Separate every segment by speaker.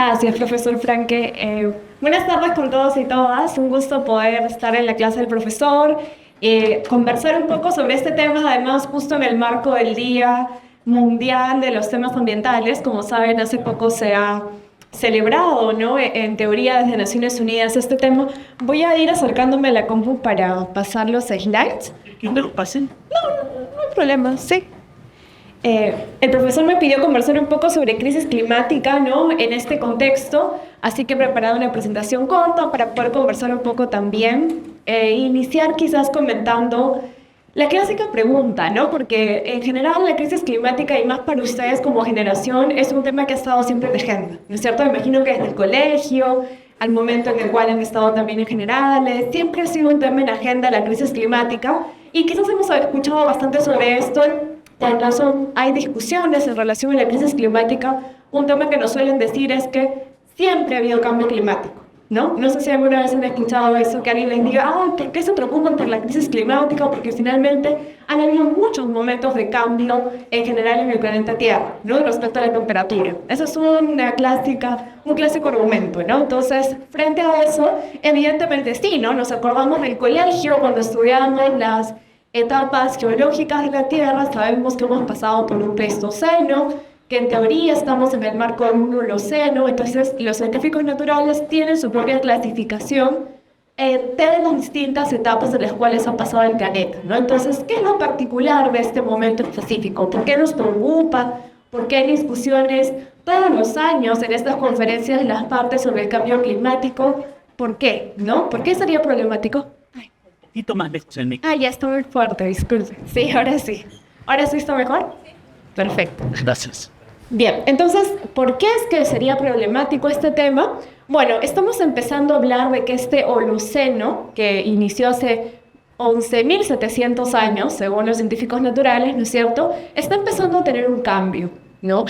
Speaker 1: Gracias, profesor Franque. Buenas tardes con todos y todas. Un gusto poder estar en la clase del profesor, conversar un poco sobre este tema, además justo en el marco del Día Mundial de los Temas Ambientales. Como saben, hace poco se ha celebrado, ¿no?, en teoría desde Naciones Unidas este tema. Voy a ir acercándome a la compu para pasar los slides.
Speaker 2: ¿Que no lo pasen?
Speaker 1: No hay problema, sí. El profesor me pidió conversar un poco sobre crisis climática, ¿no?, en este contexto, así que he preparado una presentación corta para poder conversar un poco también. Iniciar quizás comentando la clásica pregunta, ¿no?, porque en general la crisis climática, y más para ustedes como generación, es un tema que ha estado siempre de agenda, ¿no es cierto? Me imagino que desde el colegio, al momento en el cual han estado también en generales, siempre ha sido un tema en agenda la crisis climática, y quizás hemos escuchado bastante sobre esto. Por razón, hay discusiones en relación a la crisis climática. Un tema que nos suelen decir es que siempre ha habido cambio climático, ¿no? No sé si alguna vez han escuchado eso, que alguien les diga, ¿por qué se preocupan por la crisis climática? Porque finalmente han habido muchos momentos de cambio en general en el planeta Tierra, ¿no?, respecto a la temperatura. Eso es un clásico argumento, ¿no? Entonces, frente a eso, evidentemente sí, ¿no? Nos acordamos del colegio cuando estudiamos las etapas geológicas de la Tierra. Sabemos que hemos pasado por un Pleistoceno, que en teoría estamos en el marco de un Holoceno. Entonces los científicos naturales tienen su propia clasificación de las distintas etapas en las cuales ha pasado el planeta, ¿no? Entonces, ¿qué es lo particular de este momento específico? ¿Por qué nos preocupa? ¿Por qué hay discusiones todos los años en estas conferencias de las partes sobre el cambio climático? ¿Por qué? ¿No? ¿Por qué sería problemático?
Speaker 2: Un poquito más lejos el micro.
Speaker 1: Ya está muy fuerte, disculpe. Sí, ahora sí. ¿Ahora sí está mejor? Perfecto.
Speaker 2: Gracias.
Speaker 1: Bien, entonces, ¿por qué es que sería problemático este tema? Bueno, estamos empezando a hablar de que este Holoceno, que inició hace 11.700 años, según los científicos naturales, ¿no es cierto?, está empezando a tener un cambio, ¿no?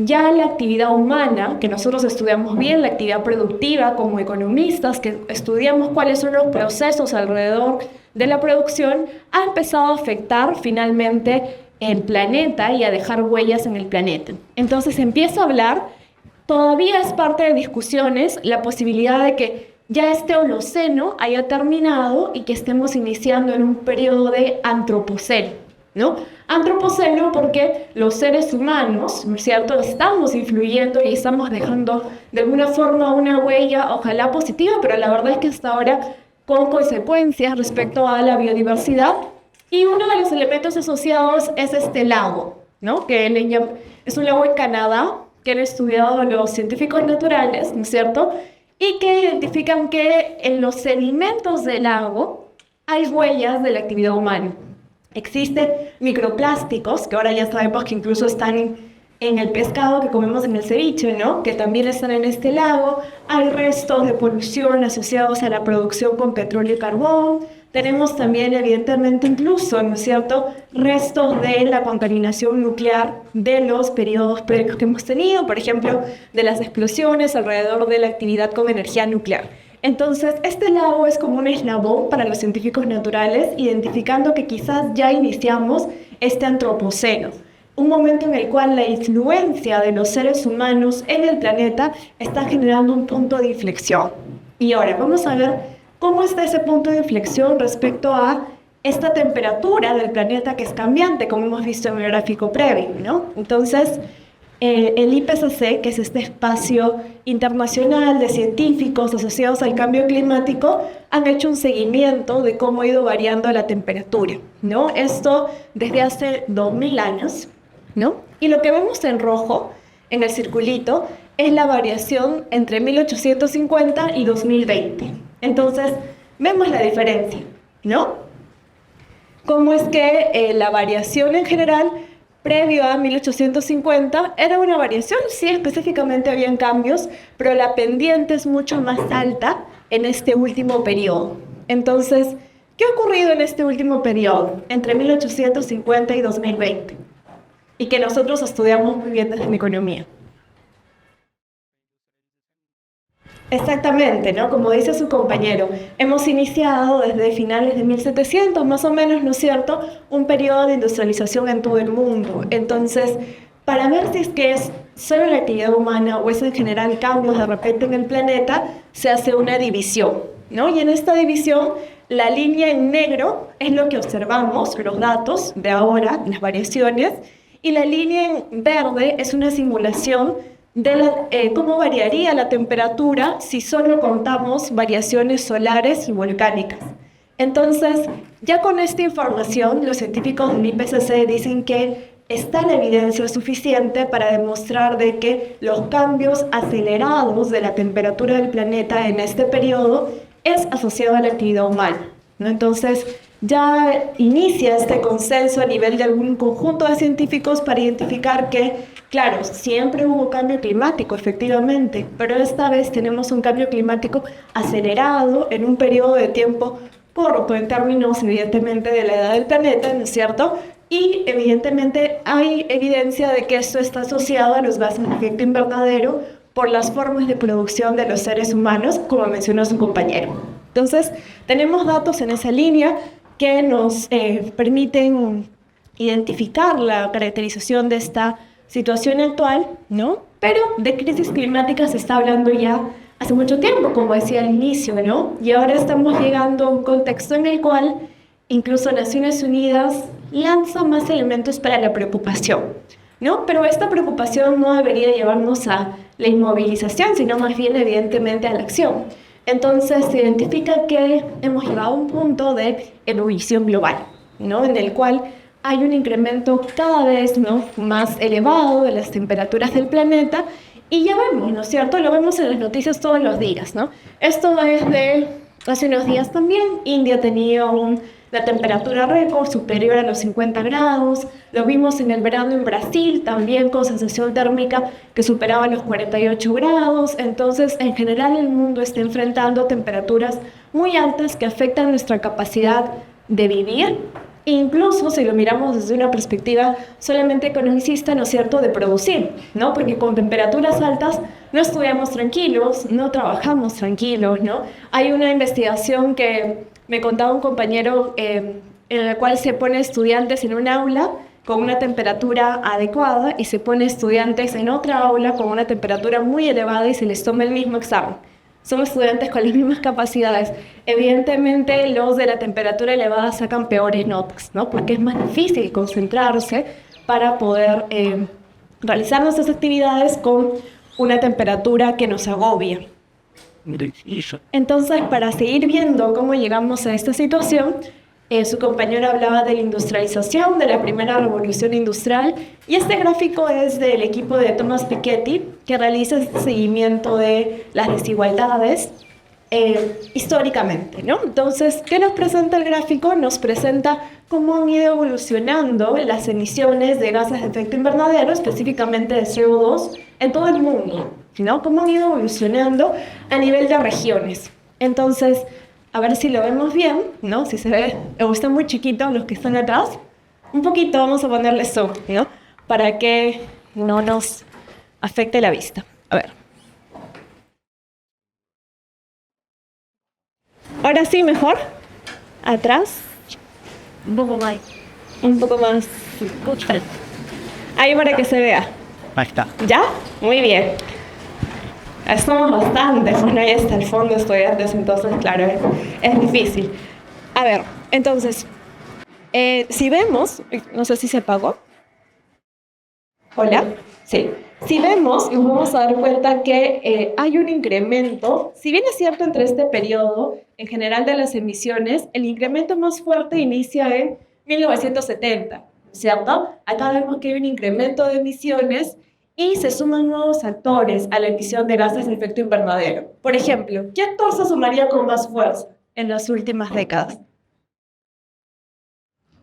Speaker 1: Ya la actividad humana, que nosotros estudiamos bien, la actividad productiva como economistas, que estudiamos cuáles son los procesos alrededor de la producción, ha empezado a afectar finalmente el planeta y a dejar huellas en el planeta. Entonces empieza a hablar, todavía es parte de discusiones, la posibilidad de que ya este Holoceno haya terminado y que estemos iniciando en un periodo de Antropoceno, ¿no? Antropoceno porque los seres humanos, ¿no es cierto?, estamos influyendo y estamos dejando de alguna forma una huella, ojalá positiva, pero la verdad es que hasta ahora con consecuencias respecto a la biodiversidad. Y uno de los elementos asociados es este lago, ¿no?, que es un lago en Canadá que han estudiado los científicos naturales, ¿no es cierto?, y que identifican que en los sedimentos del lago hay huellas de la actividad humana. Existen microplásticos, que ahora ya sabemos que incluso están en el pescado que comemos en el ceviche, ¿no?, que también están en este lago. Hay restos de polución asociados a la producción con petróleo y carbón. Tenemos también, evidentemente, incluso, ¿no es cierto?, restos de la contaminación nuclear de los periodos previos que hemos tenido, por ejemplo, de las explosiones alrededor de la actividad con energía nuclear. Entonces, este lago es como un eslabón para los científicos naturales, identificando que quizás ya iniciamos este Antropoceno, un momento en el cual la influencia de los seres humanos en el planeta está generando un punto de inflexión. Y ahora vamos a ver cómo está ese punto de inflexión respecto a esta temperatura del planeta que es cambiante, como hemos visto en el gráfico previo, ¿no? Entonces, el IPCC, que es este espacio internacional de científicos asociados al cambio climático, han hecho un seguimiento de cómo ha ido variando la temperatura, ¿no? Esto desde hace 2000 años, ¿no? Y lo que vemos en rojo, en el circulito, es la variación entre 1850 y 2020. Entonces, vemos la diferencia, ¿no? Cómo es que la variación en general, previo a 1850, era una variación, sí, específicamente habían cambios, pero la pendiente es mucho más alta en este último periodo. Entonces, ¿qué ha ocurrido en este último periodo, entre 1850 y 2020? Y que nosotros estudiamos muy bien desde mi economía. Exactamente, ¿no? Como dice su compañero, hemos iniciado desde finales de 1700, más o menos, ¿no es cierto?, un periodo de industrialización en todo el mundo. Entonces, para ver si es que es solo la actividad humana o es en general cambios de repente en el planeta, se hace una división, ¿no? Y en esta división, la línea en negro es lo que observamos, los datos de ahora, las variaciones, y la línea en verde es una simulación de cómo variaría la temperatura si solo contamos variaciones solares y volcánicas. Entonces, ya con esta información, los científicos del IPCC dicen que está la evidencia suficiente para demostrar de que los cambios acelerados de la temperatura del planeta en este periodo es asociado a la actividad humana, ¿no? Entonces, ya inicia este consenso a nivel de algún conjunto de científicos para identificar que, claro, siempre hubo cambio climático, efectivamente, pero esta vez tenemos un cambio climático acelerado en un periodo de tiempo corto en términos, evidentemente, de la edad del planeta, ¿no es cierto? Y, evidentemente, hay evidencia de que esto está asociado a los gases de efecto invernadero por las formas de producción de los seres humanos, como mencionó su compañero. Entonces, tenemos datos en esa línea que nos permiten identificar la caracterización de esta situación actual, ¿no? Pero de crisis climática se está hablando ya hace mucho tiempo, como decía al inicio, ¿no? Y ahora estamos llegando a un contexto en el cual incluso Naciones Unidas lanza más elementos para la preocupación, ¿no? Pero esta preocupación no debería llevarnos a la inmovilización, sino más bien, evidentemente, a la acción. Entonces, se identifica que hemos llegado a un punto de ebullición global, ¿no? En el cual hay un incremento cada vez, ¿no?, más elevado de las temperaturas del planeta. Y ya vemos, ¿no es cierto? Lo vemos en las noticias todos los días, ¿no? Esto es de hace unos días también. India tenía la temperatura récord superior a los 50 grados. Lo vimos en el verano en Brasil, también con sensación térmica que superaba los 48 grados. Entonces, en general, el mundo está enfrentando temperaturas muy altas que afectan nuestra capacidad de vivir. Incluso si lo miramos desde una perspectiva solamente economicista, ¿no es cierto?, de producir, ¿no? Porque con temperaturas altas no estudiamos tranquilos, no trabajamos tranquilos, ¿no? Hay una investigación que me contaba un compañero en la cual se pone estudiantes en un aula con una temperatura adecuada y se pone estudiantes en otra aula con una temperatura muy elevada y se les toma el mismo examen. Son estudiantes con las mismas capacidades. Evidentemente, los de la temperatura elevada sacan peores notas, ¿no? Porque es más difícil concentrarse para poder realizar nuestras actividades con una temperatura que nos agobia. Entonces, para seguir viendo cómo llegamos a esta situación, su compañero hablaba de la industrialización, de la primera revolución industrial, y este gráfico es del equipo de Thomas Piketty, que realiza este seguimiento de las desigualdades históricamente, ¿no? Entonces, ¿qué nos presenta el gráfico? Nos presenta cómo han ido evolucionando las emisiones de gases de efecto invernadero, específicamente de CO2, en todo el mundo, ¿no? Cómo han ido evolucionando a nivel de regiones. Entonces, a ver si lo vemos bien, ¿no? Si se ve, o están muy chiquitos los que están atrás. Un poquito vamos a ponerle zoom, ¿no? Para que no nos afecte la vista. A ver. Ahora sí, mejor. Atrás.
Speaker 2: Un poco más.
Speaker 1: Un poco más. Ahí para que se vea.
Speaker 2: Ahí está.
Speaker 1: ¿Ya? Muy bien. Somos bastantes, bueno, ahí hasta el fondo estudiantes, entonces, claro, es difícil. A ver, entonces, si vemos, no sé si se apagó. ¿Hola? Sí. Si vemos, nos vamos a dar cuenta que hay un incremento, si bien es cierto entre este periodo, en general de las emisiones, el incremento más fuerte inicia en 1970, ¿cierto? Acá vemos que hay un incremento de emisiones y se suman nuevos actores a la emisión de gases de efecto invernadero. Por ejemplo, ¿qué actor se sumaría con más fuerza en las últimas décadas?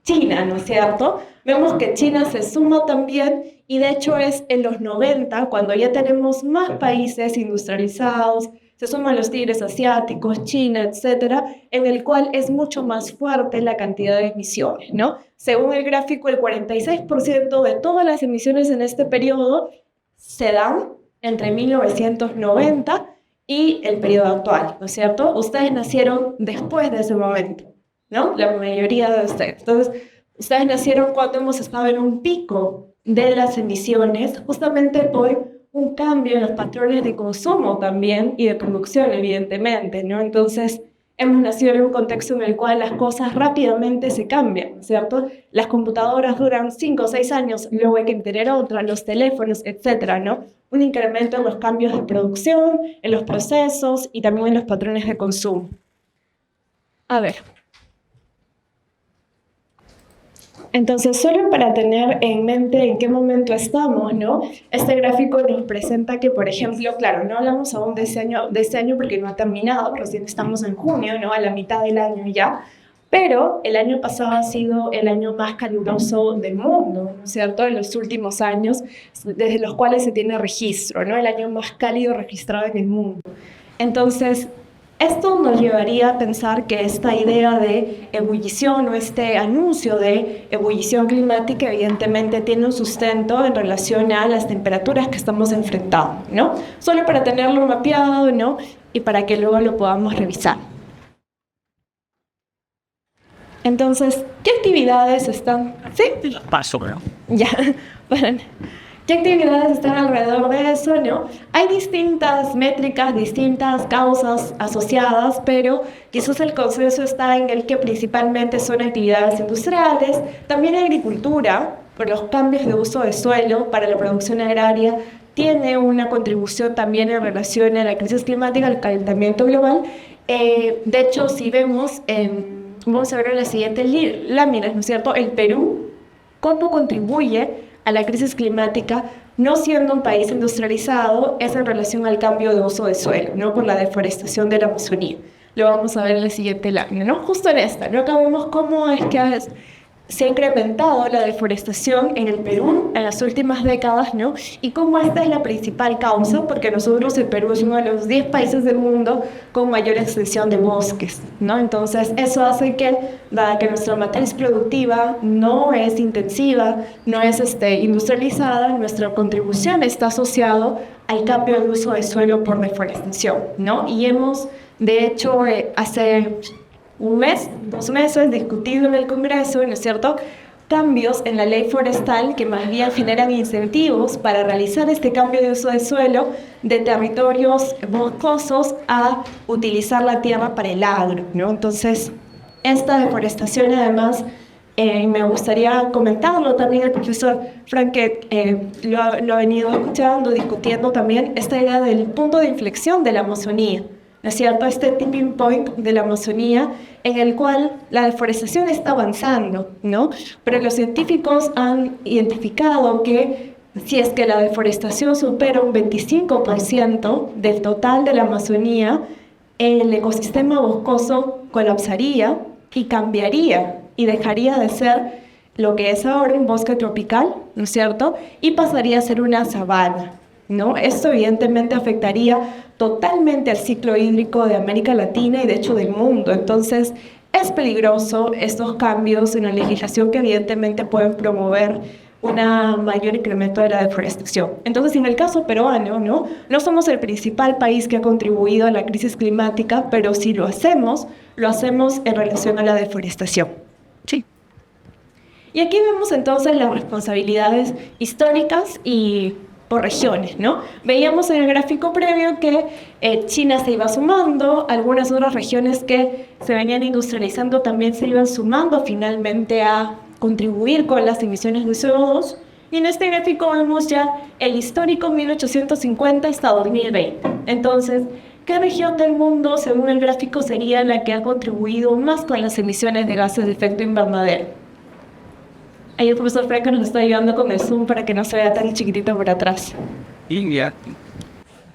Speaker 1: China, ¿no es cierto? Vemos que China se suma también y de hecho es en los 90, cuando ya tenemos más países industrializados, se suman los tigres asiáticos, China, etcétera, en el cual es mucho más fuerte la cantidad de emisiones, ¿no? Según el gráfico, el 46% de todas las emisiones en este periodo se dan entre 1990 y el periodo actual, ¿no es cierto? Ustedes nacieron después de ese momento, ¿no? La mayoría de ustedes. Entonces, ustedes nacieron cuando hemos estado en un pico de las emisiones justamente por un cambio en los patrones de consumo también y de producción, evidentemente, ¿no? Entonces, hemos nacido en un contexto en el cual las cosas rápidamente se cambian, ¿cierto? Las computadoras duran 5 o 6 años, luego hay que tener otra, los teléfonos, etcétera, ¿no? Un incremento en los cambios de producción, en los procesos y también en los patrones de consumo. A ver. Entonces, solo para tener en mente en qué momento estamos, ¿no? Este gráfico nos presenta que, por ejemplo, claro, no hablamos aún de este año porque no ha terminado, recién estamos en junio, ¿no? A la mitad del año ya, pero el año pasado ha sido el año más caluroso del mundo, ¿no es cierto? En los últimos años, desde los cuales se tiene registro, ¿no? El año más cálido registrado en el mundo. Entonces, esto nos llevaría a pensar que esta idea de ebullición o este anuncio de ebullición climática evidentemente tiene un sustento en relación a las temperaturas que estamos enfrentando, ¿no? Solo para tenerlo mapeado, ¿no? Y para que luego lo podamos revisar. Entonces, ¿qué actividades están? ¿Sí?
Speaker 2: Paso, ¿no?
Speaker 1: Ya, bueno. ¿Qué actividades están alrededor de eso, no? Hay distintas métricas, distintas causas asociadas, pero quizás el consenso está en el que principalmente son actividades industriales, también agricultura, por los cambios de uso de suelo para la producción agraria, tiene una contribución también en relación a la crisis climática, al calentamiento global. De hecho, si vemos, vamos a ver en las siguientes láminas, ¿no es cierto? El Perú, ¿cómo contribuye a la crisis climática, no siendo un país industrializado, es en relación al cambio de uso de suelo, ¿no? Por la deforestación de la Amazonía. Lo vamos a ver en la siguiente lámina, ¿no? Justo en esta, ¿no? Acá vemos cómo es que se ha incrementado la deforestación en el Perú en las últimas décadas, ¿no? Y cómo esta es la principal causa, porque nosotros, el Perú es uno de los 10 países del mundo con mayor extensión de bosques, ¿no? Entonces, eso hace que, dada que nuestra matriz productiva no es intensiva, no es industrializada, nuestra contribución está asociada al cambio de uso de suelo por deforestación, ¿no? Y hemos, de hecho, hace un mes, 2 meses, discutido en el Congreso, ¿no es cierto?, cambios en la ley forestal que más bien generan incentivos para realizar este cambio de uso de suelo de territorios boscosos a utilizar la tierra para el agro, ¿no? Entonces, esta deforestación además, me gustaría comentarlo también, el profesor Frank lo ha venido escuchando, discutiendo también esta idea del punto de inflexión de la Amazonía, ¿no es cierto? Este tipping point de la Amazonía en el cual la deforestación está avanzando, ¿no? Pero los científicos han identificado que si es que la deforestación supera un 25% del total de la Amazonía, el ecosistema boscoso colapsaría y cambiaría y dejaría de ser lo que es ahora un bosque tropical, ¿no es cierto? Y pasaría a ser una sabana, ¿no? Esto evidentemente afectaría totalmente al ciclo hídrico de América Latina y de hecho del mundo. Entonces es peligroso estos cambios en la legislación que evidentemente pueden promover un mayor incremento de la deforestación. Entonces, en el caso peruano, no somos el principal país que ha contribuido a la crisis climática, pero si lo hacemos en relación a la deforestación.
Speaker 2: Sí.
Speaker 1: Y aquí vemos entonces las responsabilidades históricas y por regiones, ¿no? Veíamos en el gráfico previo que China se iba sumando, algunas otras regiones que se venían industrializando también se iban sumando finalmente a contribuir con las emisiones de CO2, y en este gráfico vemos ya el histórico 1850 hasta 2020. Entonces, ¿qué región del mundo, según el gráfico, sería la que ha contribuido más con las emisiones de gases de efecto invernadero? Ahí el profesor Franco nos está ayudando con el zoom para que no se vea tan chiquitito por atrás.
Speaker 2: India.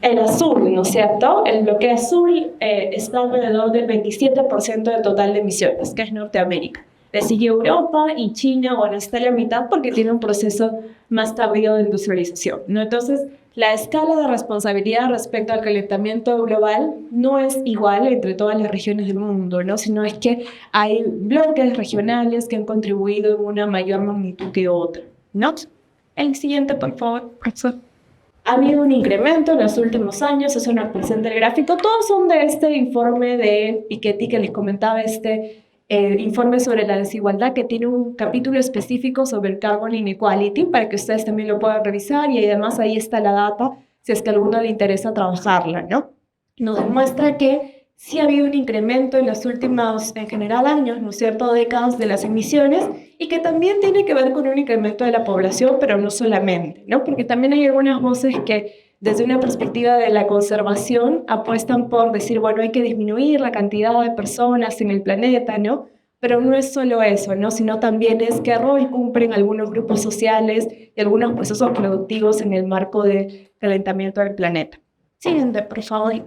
Speaker 1: El azul, ¿no es cierto? El bloque azul está alrededor del 27% del total de emisiones, que es Norteamérica. Le sigue Europa y China, bueno, está en la mitad porque tiene un proceso más tardío de industrialización, ¿no? Entonces, la escala de responsabilidad respecto al calentamiento global no es igual entre todas las regiones del mundo, ¿no? Sino es que hay bloques regionales que han contribuido en una mayor magnitud que otra, ¿no? El siguiente, por favor, profesor. Ha habido un incremento en los últimos años, eso nos presenta el gráfico. Todos son de este informe de Piketty que les comentaba, informe sobre la desigualdad, que tiene un capítulo específico sobre el Carbon Inequality, para que ustedes también lo puedan revisar, y además ahí está la data, si es que a alguno le interesa trabajarla, ¿no? Nos demuestra que sí ha habido un incremento en los últimos, en general, años, ¿no es cierto?, décadas de las emisiones, y que también tiene que ver con un incremento de la población, pero no solamente, ¿no? Porque también hay algunas voces que, desde una perspectiva de la conservación, apuestan por decir, bueno, hay que disminuir la cantidad de personas en el planeta, ¿no? Pero no es solo eso, ¿no? Sino también es qué rol cumplen algunos grupos sociales y algunos procesos productivos en el marco del calentamiento del planeta. Siguiente, por favor.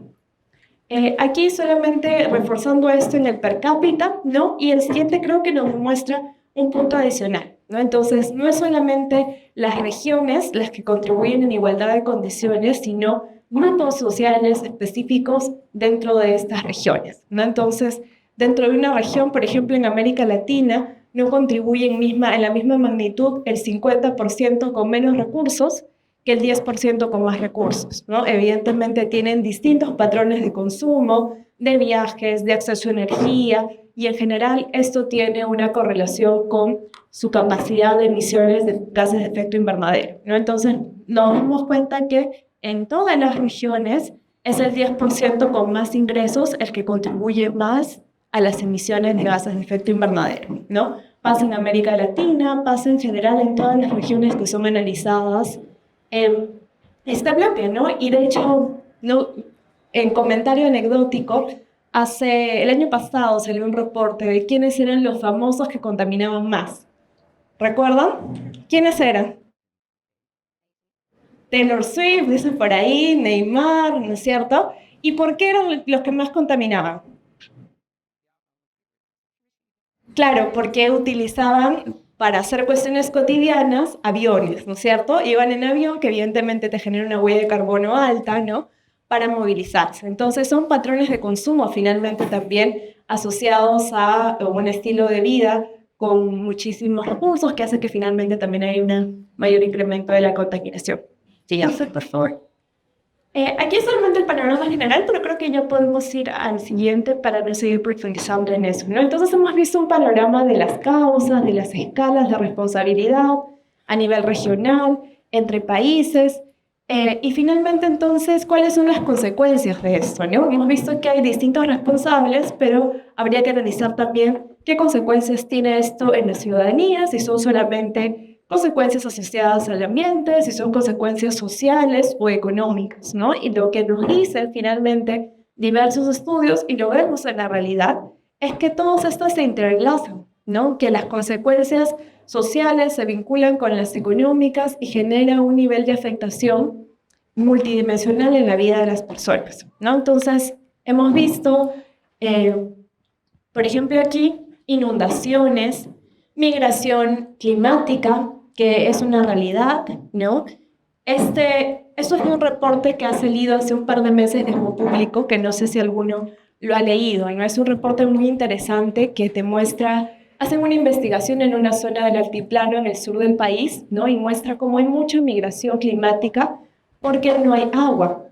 Speaker 1: Aquí solamente reforzando esto en el per cápita, ¿no? Y el siguiente creo que nos muestra un punto adicional, ¿no? Entonces, no es solamente las regiones las que contribuyen en igualdad de condiciones, sino grupos sociales específicos dentro de estas regiones, ¿no? Entonces, dentro de una región, por ejemplo, en América Latina, no contribuyen en la misma magnitud el 50% con menos recursos que el 10% con más recursos, ¿no? Evidentemente tienen distintos patrones de consumo, de viajes, de acceso a energía, y en general esto tiene una correlación con su capacidad de emisiones de gases de efecto invernadero, ¿no? Entonces nos damos cuenta que en todas las regiones es el 10% con más ingresos el que contribuye más a las emisiones de gases de efecto invernadero, ¿no? Pasa en América Latina, pasa en general en todas las regiones que son analizadas en este bloque, ¿no? Y de hecho, no, en comentario anecdótico, el año pasado salió un reporte de quiénes eran los famosos que contaminaban más. ¿Recuerdan? ¿Quiénes eran? Taylor Swift, dicen por ahí, Neymar, ¿no es cierto? ¿Y por qué eran los que más contaminaban? Claro, porque utilizaban para hacer cuestiones cotidianas aviones, ¿no es cierto? Iban en avión, que evidentemente te genera una huella de carbono alta, ¿no? Para movilizarse. Entonces son patrones de consumo finalmente también asociados a un estilo de vida con muchísimos recursos que hace que finalmente también haya un mayor incremento de la contaminación. Síganse, por favor. Aquí es solamente el panorama general, pero creo que ya podemos ir al siguiente para no seguir profundizando en eso, ¿no? Entonces hemos visto un panorama de las causas, de las escalas de responsabilidad a nivel regional, entre países, y finalmente entonces, ¿cuáles son las consecuencias de esto, ¿no? Hemos visto que hay distintos responsables, pero habría que analizar también qué consecuencias tiene esto en la ciudadanía, si son solamente consecuencias asociadas al ambiente, si son consecuencias sociales o económicas, ¿no? Y lo que nos dicen finalmente diversos estudios, y lo vemos en la realidad, es que todos estos se interrelacionan, ¿no? Que las consecuencias sociales se vinculan con las económicas y generan un nivel de afectación multidimensional en la vida de las personas, ¿no? Entonces, hemos visto, por ejemplo, aquí, inundaciones, migración climática, que es una realidad, ¿no? Esto es un reporte que ha salido hace un par de meses de público, que no sé si alguno lo ha leído, ¿no? Es un reporte muy interesante que te muestra, hacen una investigación en una zona del altiplano en el sur del país, ¿no? Y muestra cómo hay mucha migración climática porque no hay agua,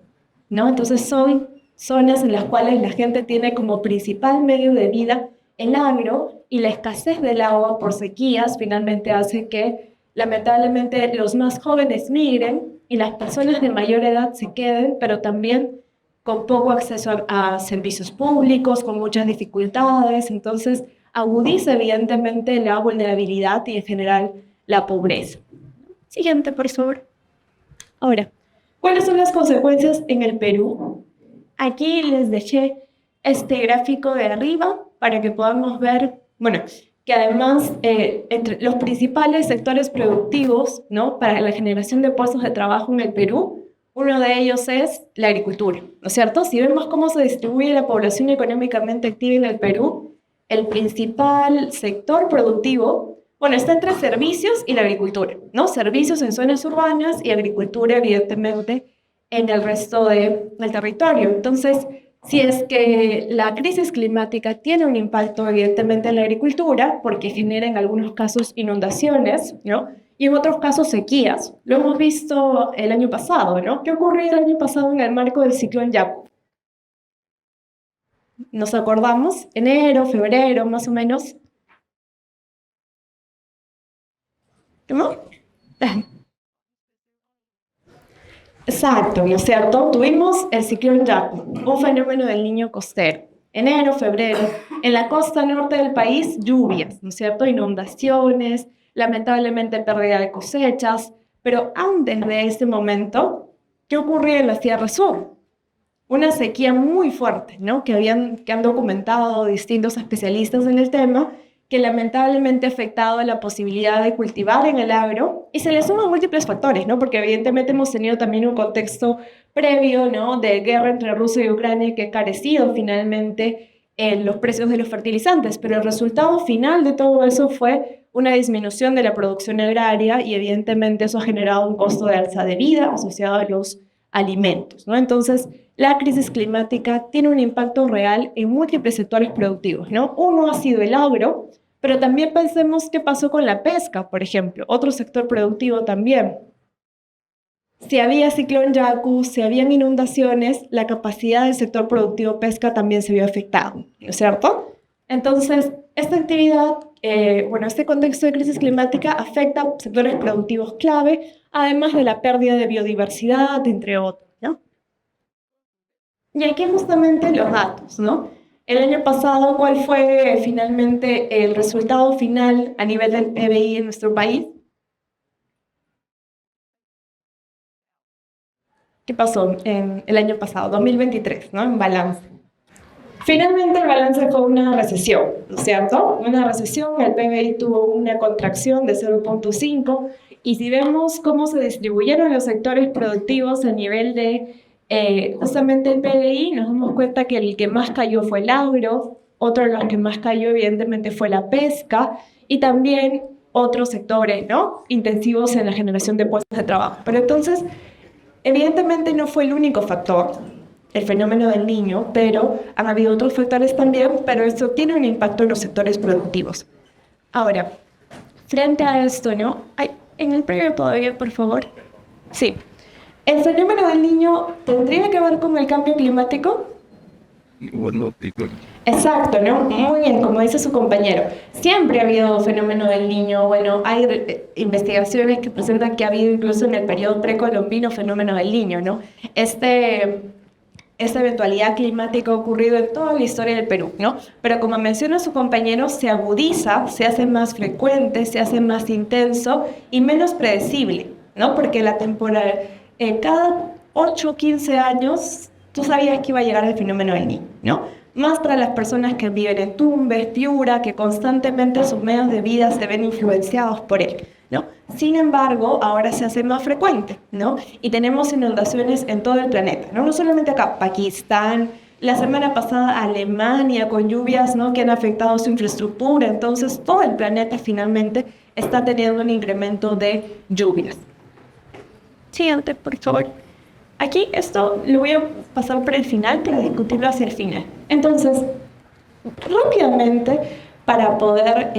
Speaker 1: ¿no? Entonces son zonas en las cuales la gente tiene como principal medio de vida el agro, y la escasez del agua por sequías finalmente hace que lamentablemente los más jóvenes migren y las personas de mayor edad se queden, pero también con poco acceso a servicios públicos, con muchas dificultades. Entonces agudiza evidentemente la vulnerabilidad y en general la pobreza. Siguiente, por favor. Ahora, ¿cuáles son las consecuencias en el Perú? Aquí les dejé este gráfico de arriba para que podamos ver, bueno, que además entre los principales sectores productivos, ¿no?, para la generación de puestos de trabajo en el Perú, uno de ellos es la agricultura, ¿no es cierto? Si vemos cómo se distribuye la población económicamente activa en el Perú, el principal sector productivo, bueno, está entre servicios y la agricultura, ¿no? Servicios en zonas urbanas y agricultura, evidentemente, en el resto del territorio. Entonces, si es que la crisis climática tiene un impacto evidentemente en la agricultura, porque genera en algunos casos inundaciones, ¿no? Y en otros casos sequías. Lo hemos visto el año pasado, ¿no? ¿Qué ocurrió el año pasado en el marco del ciclón Yaku? ¿Nos acordamos? Enero, febrero, más o menos. ¿No? Exacto, ¿no es cierto? Tuvimos el ciclón Yaku, un fenómeno del niño costero. Enero, febrero, en la costa norte del país, lluvias, ¿no es cierto? Inundaciones, lamentablemente pérdida de cosechas, pero antes de ese momento, ¿qué ocurría en la Sierra Sur? Una sequía muy fuerte, ¿no? Que han documentado distintos especialistas en el tema, que lamentablemente ha afectado la posibilidad de cultivar en el agro y se le suman múltiples factores, ¿no? Porque evidentemente hemos tenido también un contexto previo, ¿no? De guerra entre Rusia y Ucrania que ha carecido finalmente los precios de los fertilizantes, pero el resultado final de todo eso fue una disminución de la producción agraria y evidentemente eso ha generado un costo de alza de vida asociado a los alimentos, ¿no? Entonces, la crisis climática tiene un impacto real en múltiples sectores productivos, ¿no? Uno ha sido el agro, pero también pensemos qué pasó con la pesca, por ejemplo, otro sector productivo también. Si había ciclón Yaku, si habían inundaciones, la capacidad del sector productivo pesca también se vio afectado, ¿no es cierto? Entonces, esta actividad, este contexto de crisis climática afecta a sectores productivos clave, además de la pérdida de biodiversidad, entre otros, ¿no? Y aquí justamente los datos, ¿no? El año pasado, ¿cuál fue finalmente el resultado final a nivel del PBI en nuestro país? ¿Qué pasó en el año pasado, 2023, ¿no? En balance. Finalmente el balance fue una recesión, ¿no es cierto? Una recesión, el PBI tuvo una contracción de 0,5 y si vemos cómo se distribuyeron los sectores productivos a nivel de justamente el PBI, nos damos cuenta que el que más cayó fue el agro, otro de los que más cayó evidentemente fue la pesca y también otros sectores, ¿no? Intensivos en la generación de puestos de trabajo. Pero entonces, evidentemente no fue el único factor, el fenómeno del niño, pero han habido otros factores también, pero esto tiene un impacto en los sectores productivos. Ahora, frente a esto, ¿no? Ay, en el previo todavía, por favor. Sí. ¿El fenómeno del niño tendría que ver con el cambio climático? Exacto, ¿no? Muy bien, como dice su compañero. Siempre ha habido fenómeno del niño. Bueno, hay investigaciones que presentan que ha habido incluso en el periodo precolombino fenómeno del niño, ¿no? Esta eventualidad climática ha ocurrido en toda la historia del Perú, ¿no? Pero como menciona su compañero, se agudiza, se hace más frecuente, se hace más intenso y menos predecible, ¿no? Porque la temporada, cada 8 o 15 años, tú sabías que iba a llegar el fenómeno del niño, ¿no? Más para las personas que viven en Tumbes, Piura, que constantemente sus medios de vida se ven influenciados por él, ¿no? Sin embargo, ahora se hace más frecuente, ¿no? Y tenemos inundaciones en todo el planeta, ¿no? No solamente acá, Pakistán, la semana pasada Alemania con lluvias, ¿no? Que han afectado su infraestructura, entonces todo el planeta finalmente está teniendo un incremento de lluvias. Siguiente, por favor. Aquí esto lo voy a pasar por el final para discutirlo hacia el final. Entonces, rápidamente, para poder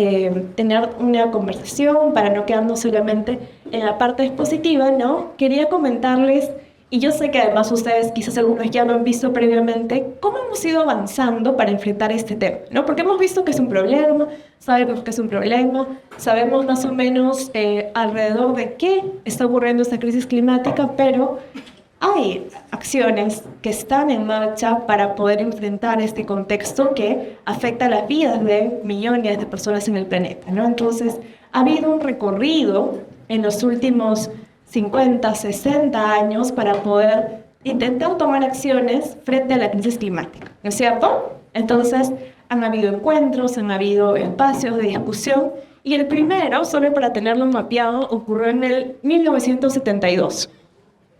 Speaker 1: tener una conversación, para no quedarnos solamente en la parte expositiva, ¿no? Quería comentarles, y yo sé que además ustedes, quizás algunos ya lo han visto previamente, cómo hemos ido avanzando para enfrentar este tema, ¿no? Porque hemos visto que es un problema, sabemos que es un problema, sabemos más o menos alrededor de qué está ocurriendo esta crisis climática, pero hay acciones que están en marcha para poder enfrentar este contexto que afecta las vidas de millones de personas en el planeta, ¿no? Entonces, ha habido un recorrido en los últimos 50, 60 años para poder intentar tomar acciones frente a la crisis climática, ¿no es cierto? Entonces, han habido encuentros, han habido espacios de discusión, y el primero, solo para tenerlo mapeado, ocurrió en el 1972,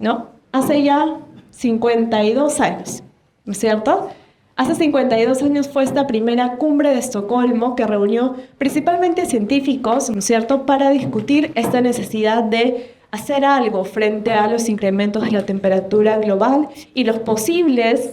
Speaker 1: ¿no? Hace ya 52 años, ¿no es cierto? Hace 52 años fue esta primera cumbre de Estocolmo que reunió principalmente científicos, ¿no es cierto?, para discutir esta necesidad de hacer algo frente a los incrementos de la temperatura global y las posibles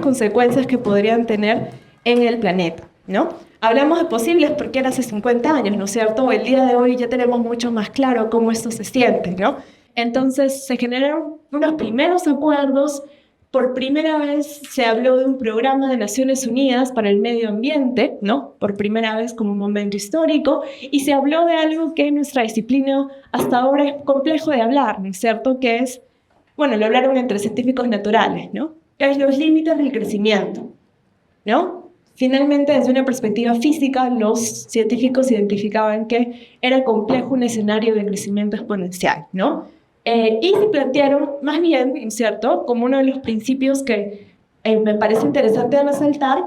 Speaker 1: consecuencias que podrían tener en el planeta, ¿no? Hablamos de posibles porque era hace 50 años, ¿no es cierto? El día de hoy ya tenemos mucho más claro cómo esto se siente, ¿no? Entonces se generaron unos primeros acuerdos por primera vez se habló de un programa de Naciones Unidas para el medio ambiente, ¿no? Por primera vez como un momento histórico, y se habló de algo que en nuestra disciplina hasta ahora es complejo de hablar, ¿no es cierto? Que es, bueno, lo hablaron entre científicos naturales, ¿no? Que es los límites del crecimiento, ¿no? Finalmente, desde una perspectiva física, los científicos identificaban que era complejo un escenario de crecimiento exponencial, ¿no? Y se plantearon más bien, ¿cierto?, como uno de los principios que me parece interesante resaltar,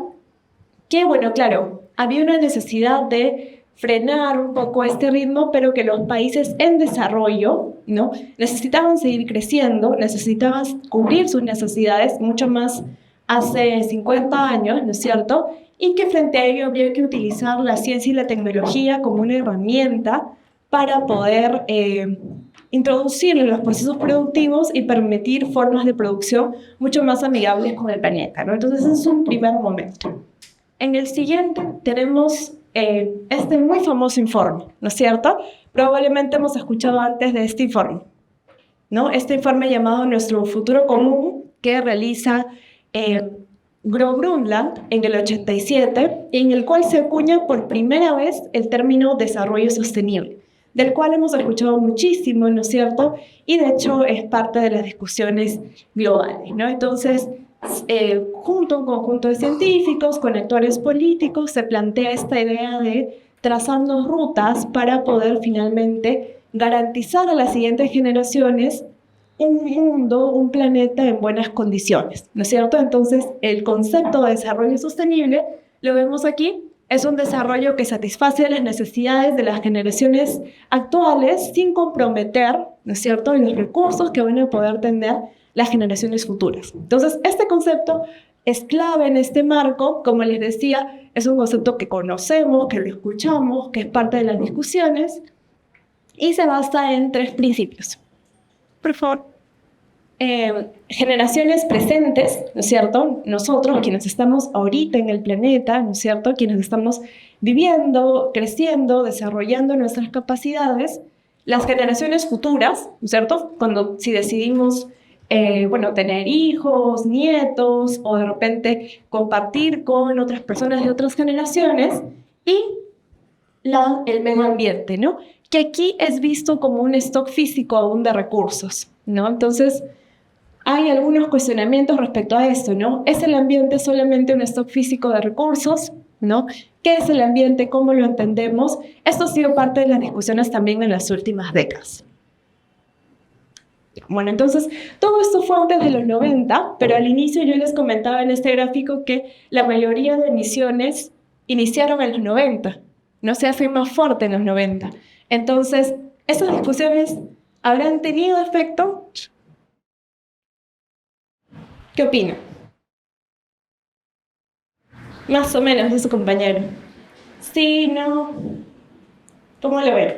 Speaker 1: que, bueno, claro, había una necesidad de frenar un poco este ritmo, pero que los países en desarrollo, ¿no?, necesitaban seguir creciendo, necesitaban cubrir sus necesidades mucho más hace 50 años, ¿no es cierto?, y que frente a ello habría que utilizar la ciencia y la tecnología como una herramienta para poder introducir en los procesos productivos y permitir formas de producción mucho más amigables con el planeta, ¿no? Entonces, ese es un primer momento. En el siguiente tenemos este muy famoso informe, ¿no es cierto? Probablemente hemos escuchado antes de este informe, ¿no? Este informe llamado Nuestro Futuro Común, que realiza Gro Brundtland en el 87, en el cual se acuña por primera vez el término desarrollo sostenible, del cual hemos escuchado muchísimo, ¿no es cierto? Y de hecho es parte de las discusiones globales, ¿no? Entonces, junto a un conjunto de científicos, con actores políticos, se plantea esta idea de trazando rutas para poder finalmente garantizar a las siguientes generaciones un mundo, un planeta en buenas condiciones, ¿no es cierto? Entonces, el concepto de desarrollo sostenible, lo vemos aquí, es un desarrollo que satisface las necesidades de las generaciones actuales sin comprometer, ¿no es cierto?, los recursos que van a poder tener las generaciones futuras. Entonces, este concepto es clave en este marco, como les decía, es un concepto que conocemos, que lo escuchamos, que es parte de las discusiones, y se basa en 3 principios. Por favor. Generaciones presentes, ¿no es cierto? Nosotros, quienes estamos ahorita en el planeta, ¿no es cierto? Quienes estamos viviendo, creciendo, desarrollando nuestras capacidades. Las generaciones futuras, ¿no es cierto? Si decidimos, tener hijos, nietos, o de repente compartir con otras personas de otras generaciones. Y el medio ambiente, ¿no? Que aquí es visto como un stock físico aún de recursos, ¿no? Entonces, hay algunos cuestionamientos respecto a esto, ¿no? ¿Es el ambiente solamente un stock físico de recursos? ¿No? ¿Qué es el ambiente? ¿Cómo lo entendemos? Esto ha sido parte de las discusiones también en las últimas décadas. Bueno, entonces, todo esto fue antes de los 90, pero al inicio yo les comentaba en este gráfico que la mayoría de emisiones iniciaron en los 90, no se hace más fuerte en los 90. Entonces, ¿esas discusiones habrán tenido efecto? ¿Qué opina? Más o menos de su compañero. Sí, no. ¿Cómo lo ven?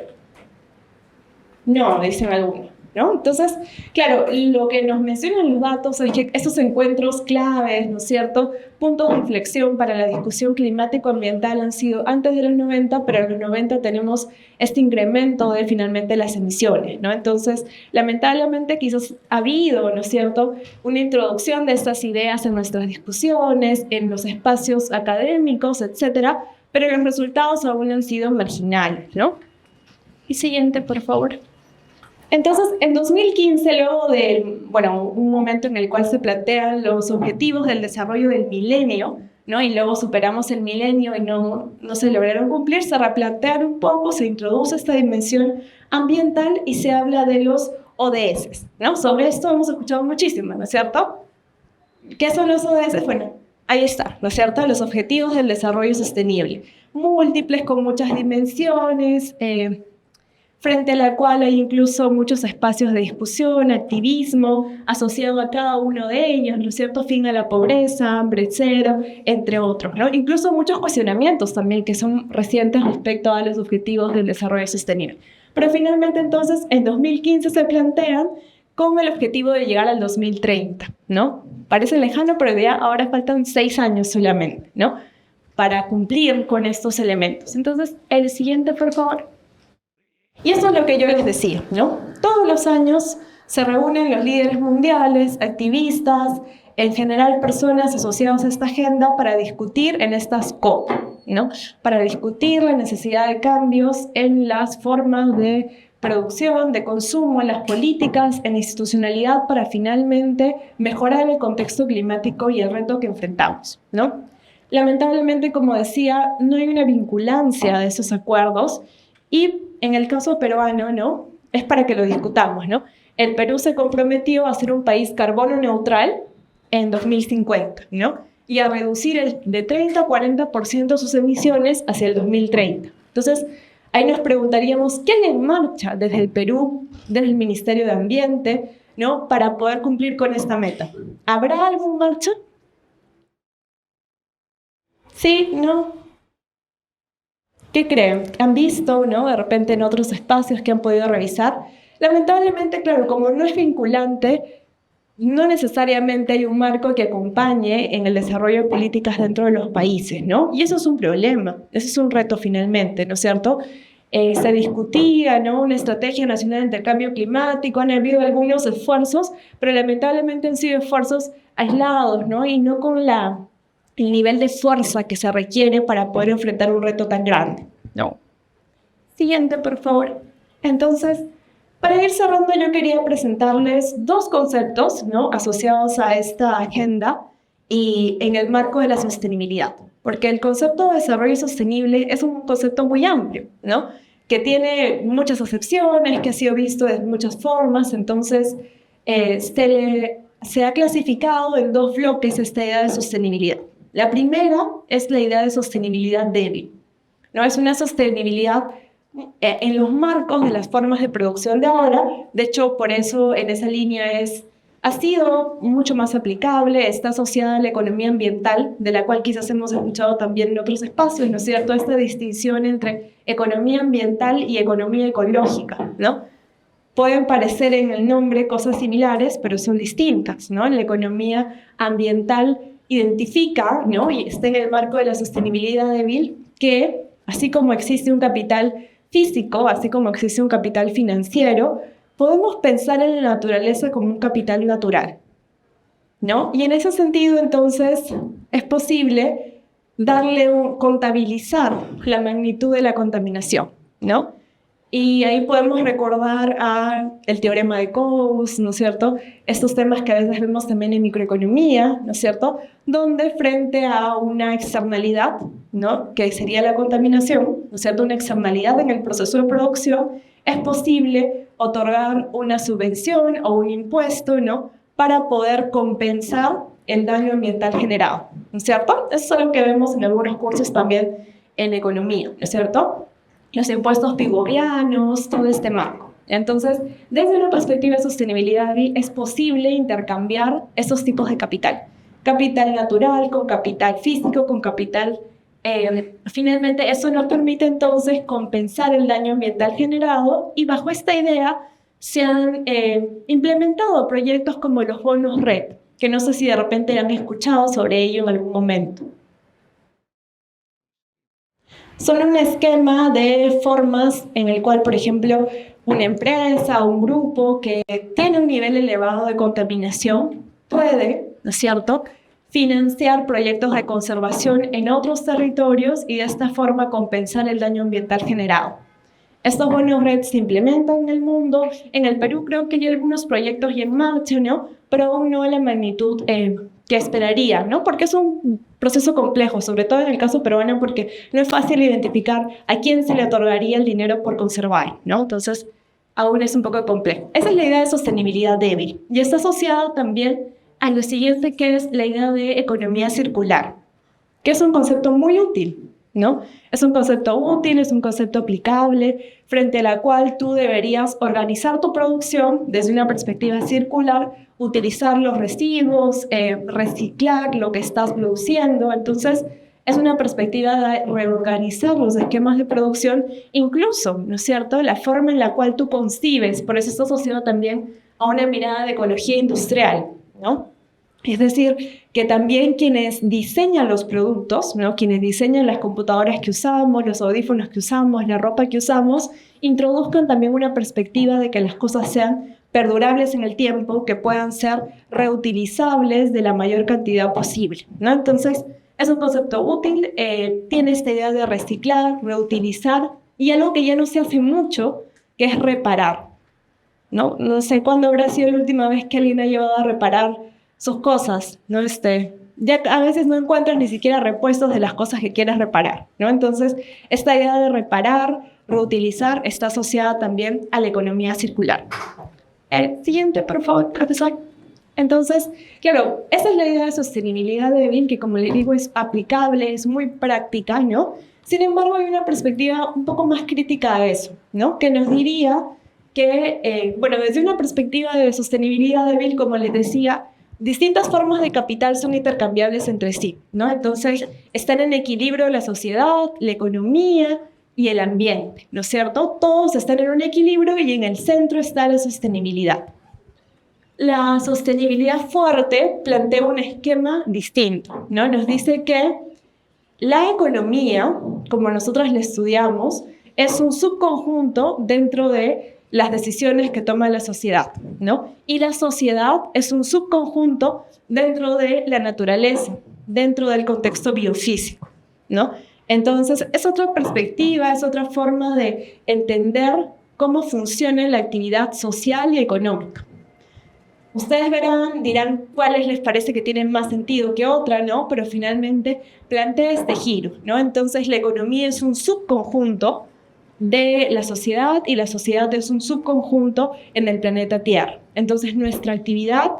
Speaker 1: No, dicen algunos, ¿no? Entonces, claro, lo que nos mencionan los datos es que estos encuentros claves, ¿no es cierto?, puntos de inflexión para la discusión climático-ambiental han sido antes de los 90, pero en los 90 tenemos este incremento de finalmente las emisiones, ¿no? Entonces, lamentablemente quizás ha habido, ¿no es cierto?, una introducción de estas ideas en nuestras discusiones, en los espacios académicos, etcétera, pero los resultados aún han sido marginales, ¿no? Y siguiente, por favor. Entonces, en 2015, luego de, un momento en el cual se plantean los objetivos del desarrollo del milenio, ¿no? Y luego superamos el milenio y no se lograron cumplir, se replantearon un poco, se introduce esta dimensión ambiental y se habla de los ODS, ¿no? Sobre esto hemos escuchado muchísimo, ¿no es cierto? ¿Qué son los ODS? Bueno, ahí está, ¿no es cierto? Los Objetivos del Desarrollo Sostenible, múltiples con muchas dimensiones, frente a la cual hay incluso muchos espacios de discusión, activismo, asociado a cada uno de ellos, ¿no es cierto? Fin a la pobreza, hambre cero, entre otros, ¿no? Incluso muchos cuestionamientos también que son recientes respecto a los objetivos del desarrollo sostenible. Pero finalmente, entonces, en 2015 se plantean con el objetivo de llegar al 2030, ¿no? Parece lejano, pero ya ahora faltan 6 años solamente, ¿no?, para cumplir con estos elementos. Entonces, el siguiente, por favor. Y eso es lo que yo les decía, ¿no? Todos los años se reúnen los líderes mundiales, activistas, en general personas asociadas a esta agenda para discutir en estas COP, ¿no? Para discutir la necesidad de cambios en las formas de producción, de consumo, en las políticas, en la institucionalidad para finalmente mejorar el contexto climático y el reto que enfrentamos, ¿no? Lamentablemente, como decía, no hay una vinculancia de esos acuerdos y en el caso peruano, ¿no? Es para que lo discutamos, ¿no? El Perú se comprometió a ser un país carbono neutral en 2050, ¿no? Y a reducir de 30 a 40% sus emisiones hacia el 2030. Entonces, ahí nos preguntaríamos, ¿qué hay en marcha desde el Perú, desde el Ministerio de Ambiente, ¿no? Para poder cumplir con esta meta? ¿Habrá algo en marcha? ¿Sí? ¿No? ¿Qué creen? ¿Han visto, no? De repente en otros espacios que han podido revisar. Lamentablemente, claro, como no es vinculante, no necesariamente hay un marco que acompañe en el desarrollo de políticas dentro de los países, ¿no? Y eso es un problema, ese es un reto finalmente, ¿no es cierto? Se discutía, ¿no? Una estrategia nacional de intercambio climático, han habido algunos esfuerzos, pero lamentablemente han sido esfuerzos aislados, ¿no? Y no con el nivel de fuerza que se requiere para poder enfrentar un reto tan grande.
Speaker 2: No.
Speaker 1: Siguiente, por favor. Entonces, para ir cerrando, yo quería presentarles dos conceptos, ¿no? Asociados a esta agenda y en el marco de la sostenibilidad. Porque el concepto de desarrollo sostenible es un concepto muy amplio, ¿no? Que tiene muchas acepciones, que ha sido visto de muchas formas. Entonces, se ha clasificado en dos bloques esta idea de sostenibilidad. La primera es la idea de sostenibilidad débil, ¿no? Es una sostenibilidad en los marcos de las formas de producción de ahora. De hecho, por eso en esa línea ha sido mucho más aplicable, está asociada a la economía ambiental, de la cual quizás hemos escuchado también en otros espacios, ¿no es cierto? Esta distinción entre economía ambiental y economía ecológica, ¿no? Pueden parecer en el nombre cosas similares, pero son distintas, ¿no? La economía ambiental identifica, ¿no? Y está en el marco de la sostenibilidad débil, que así como existe un capital físico, así como existe un capital financiero, podemos pensar en la naturaleza como un capital natural, ¿no? Y en ese sentido, entonces, es posible contabilizar la magnitud de la contaminación, ¿no? Y ahí podemos recordar el teorema de Coase, ¿no es cierto? Estos temas que a veces vemos también en microeconomía, ¿no es cierto? Donde frente a una externalidad, ¿no? Que sería la contaminación, ¿no es cierto? Una externalidad en el proceso de producción, es posible otorgar una subvención o un impuesto, ¿no? Para poder compensar el daño ambiental generado, ¿no es cierto? Eso es algo que vemos en algunos cursos también en economía, ¿no es cierto? Los impuestos pigorianos, todo este marco. Entonces, desde una perspectiva de sostenibilidad, es posible intercambiar esos tipos de capital. Capital natural con capital físico, con capital... finalmente, eso nos permite entonces compensar el daño ambiental generado y bajo esta idea se han implementado proyectos como los bonos RED, que no sé si de repente han escuchado sobre ello en algún momento. Son un esquema de formas en el cual, por ejemplo, una empresa o un grupo que tiene un nivel elevado de contaminación puede, ¿no es cierto?, financiar proyectos de conservación en otros territorios y de esta forma compensar el daño ambiental generado. Estos bonos RED se implementan en el mundo. En el Perú creo que hay algunos proyectos ya en marcha, ¿no? Pero aún no a la magnitud que esperaría, ¿no? Porque es un proceso complejo, sobre todo en el caso peruano, porque no es fácil identificar a quién se le otorgaría el dinero por conservar, ¿no? Entonces, aún es un poco complejo. Esa es la idea de sostenibilidad débil. Y está asociada también a lo siguiente, que es la idea de economía circular, que es un concepto muy útil, ¿no? Es un concepto útil, es un concepto aplicable, frente a la cual tú deberías organizar tu producción desde una perspectiva circular, utilizar los residuos, reciclar lo que estás produciendo. Entonces, es una perspectiva de reorganizar los esquemas de producción, incluso, ¿no es cierto?, la forma en la cual tú concibes. Por eso está asociado también a una mirada de ecología industrial, ¿no? Es decir, que también quienes diseñan los productos, ¿no?, quienes diseñan las computadoras que usamos, los audífonos que usamos, la ropa que usamos, introduzcan también una perspectiva de que las cosas sean perdurables en el tiempo, que puedan ser reutilizables de la mayor cantidad posible, ¿no? Entonces, es un concepto útil, tiene esta idea de reciclar, reutilizar, y algo que ya no se hace mucho, que es reparar, ¿no? No sé cuándo habrá sido la última vez que alguien ha llevado a reparar sus cosas, ¿no? Ya a veces no encuentras ni siquiera repuestos de las cosas que quieres reparar, ¿no? Entonces, esta idea de reparar, reutilizar, está asociada también a la economía circular. Siguiente, por favor, profesor. Entonces, claro, esa es la idea de sostenibilidad de Bill, que como le digo, es aplicable, es muy práctica, ¿no? Sin embargo, hay una perspectiva un poco más crítica a eso, ¿no? Que nos diría que, bueno, desde una perspectiva de sostenibilidad de Bill, como les decía, distintas formas de capital son intercambiables entre sí, ¿no? Entonces, están en equilibrio la sociedad, la economía y el ambiente, ¿no es cierto? Todos están en un equilibrio y en el centro está la sostenibilidad. La sostenibilidad fuerte plantea un esquema distinto, ¿no? Nos dice que la economía, como nosotros la estudiamos, es un subconjunto dentro de las decisiones que toma la sociedad, ¿no? Y la sociedad es un subconjunto dentro de la naturaleza, dentro del contexto biofísico, ¿no? Entonces, es otra perspectiva, es otra forma de entender cómo funciona la actividad social y económica. Ustedes verán, dirán cuáles les parece que tienen más sentido que otra, ¿no? Pero finalmente plantea este giro, ¿no? Entonces, la economía es un subconjunto de la sociedad y la sociedad es un subconjunto en el planeta Tierra. Entonces, nuestra actividad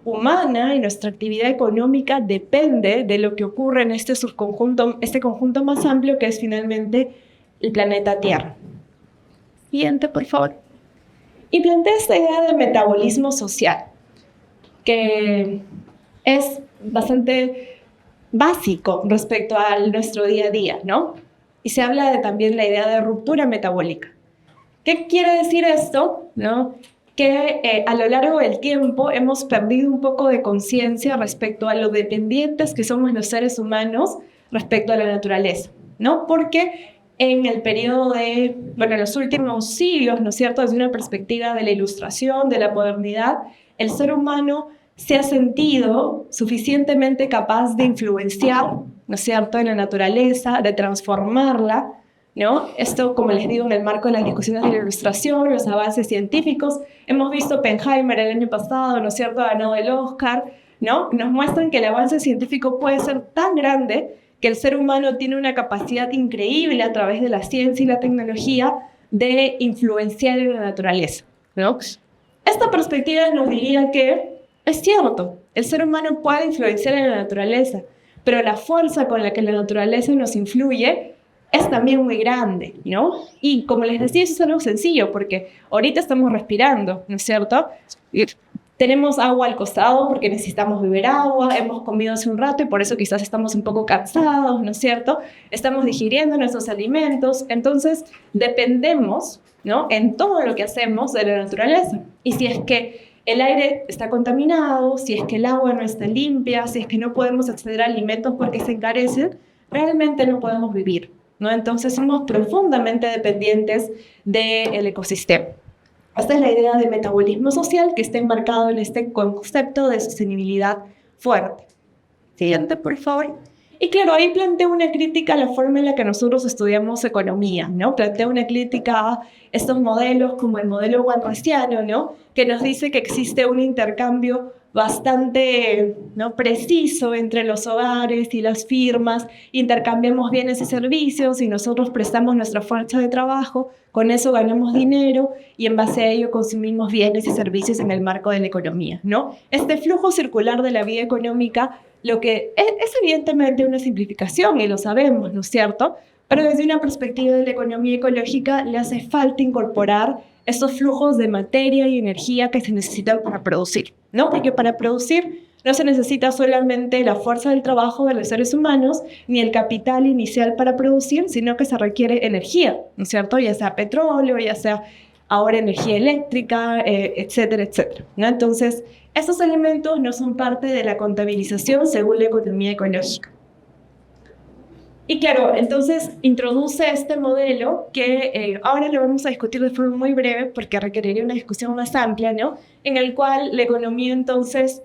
Speaker 1: humana y nuestra actividad económica depende de lo que ocurre en este subconjunto, este conjunto más amplio que es finalmente el planeta Tierra. Siguiente, por favor. Y plantea esta idea de metabolismo social, que es bastante básico respecto a nuestro día a día, ¿no? Y se habla de también la idea de ruptura metabólica. ¿Qué quiere decir esto? ¿No? Que a lo largo del tiempo hemos perdido un poco de conciencia respecto a lo dependientes que somos los seres humanos respecto a la naturaleza, ¿no? Porque en el periodo de, bueno, en los últimos siglos, ¿no es cierto?, desde una perspectiva de la ilustración, de la modernidad, el ser humano se ha sentido suficientemente capaz de influenciar, ¿no es cierto?, en la naturaleza, de transformarla, ¿no? Esto, como les digo, en el marco de las discusiones de la ilustración, los avances científicos. Hemos visto Oppenheimer el año pasado, ¿no es cierto?, ganado el Oscar, ¿no? Nos muestran que el avance científico puede ser tan grande que el ser humano tiene una capacidad increíble a través de la ciencia y la tecnología de influenciar en la naturaleza, ¿no? Esta perspectiva nos diría que es cierto, el ser humano puede influenciar en la naturaleza, pero la fuerza con la que la naturaleza nos influye es también muy grande, ¿no? Y como les decía, eso es algo sencillo, porque ahorita estamos respirando, ¿no es cierto? Tenemos agua al costado porque necesitamos beber agua, hemos comido hace un rato y por eso quizás estamos un poco cansados, ¿no es cierto? Estamos digiriendo nuestros alimentos, entonces dependemos, ¿no?, en todo lo que hacemos de la naturaleza. Y si es que el aire está contaminado, si es que el agua no está limpia, si es que no podemos acceder a alimentos porque se encarecen, realmente no podemos vivir, ¿no? Entonces somos profundamente dependientes del ecosistema. Esta es la idea de metabolismo social que está enmarcado en este concepto de sostenibilidad fuerte. Siguiente, por favor. Y claro, ahí plantea una crítica a la forma en la que nosotros estudiamos economía, ¿no? Plantea una crítica a estos modelos como el modelo walrasiano, ¿no?, que nos dice que existe un intercambio bastante, ¿no?, preciso entre los hogares y las firmas, intercambiamos bienes y servicios y nosotros prestamos nuestra fuerza de trabajo, con eso ganamos dinero y en base a ello consumimos bienes y servicios en el marco de la economía, ¿no? Este flujo circular de la vida económica, lo que es evidentemente una simplificación y lo sabemos, ¿no es cierto? Pero desde una perspectiva de la economía ecológica le hace falta incorporar estos flujos de materia y energía que se necesitan para producir, ¿no? Porque para producir no se necesita solamente la fuerza del trabajo de los seres humanos ni el capital inicial para producir, sino que se requiere energía, ¿no es cierto? Ya sea petróleo, ya sea ahora energía eléctrica, etcétera, etcétera, ¿no? Entonces, estos elementos no son parte de la contabilización según la economía ecológica. Y claro, entonces introduce este modelo que ahora lo vamos a discutir de forma muy breve porque requeriría una discusión más amplia, ¿no? En el cual la economía entonces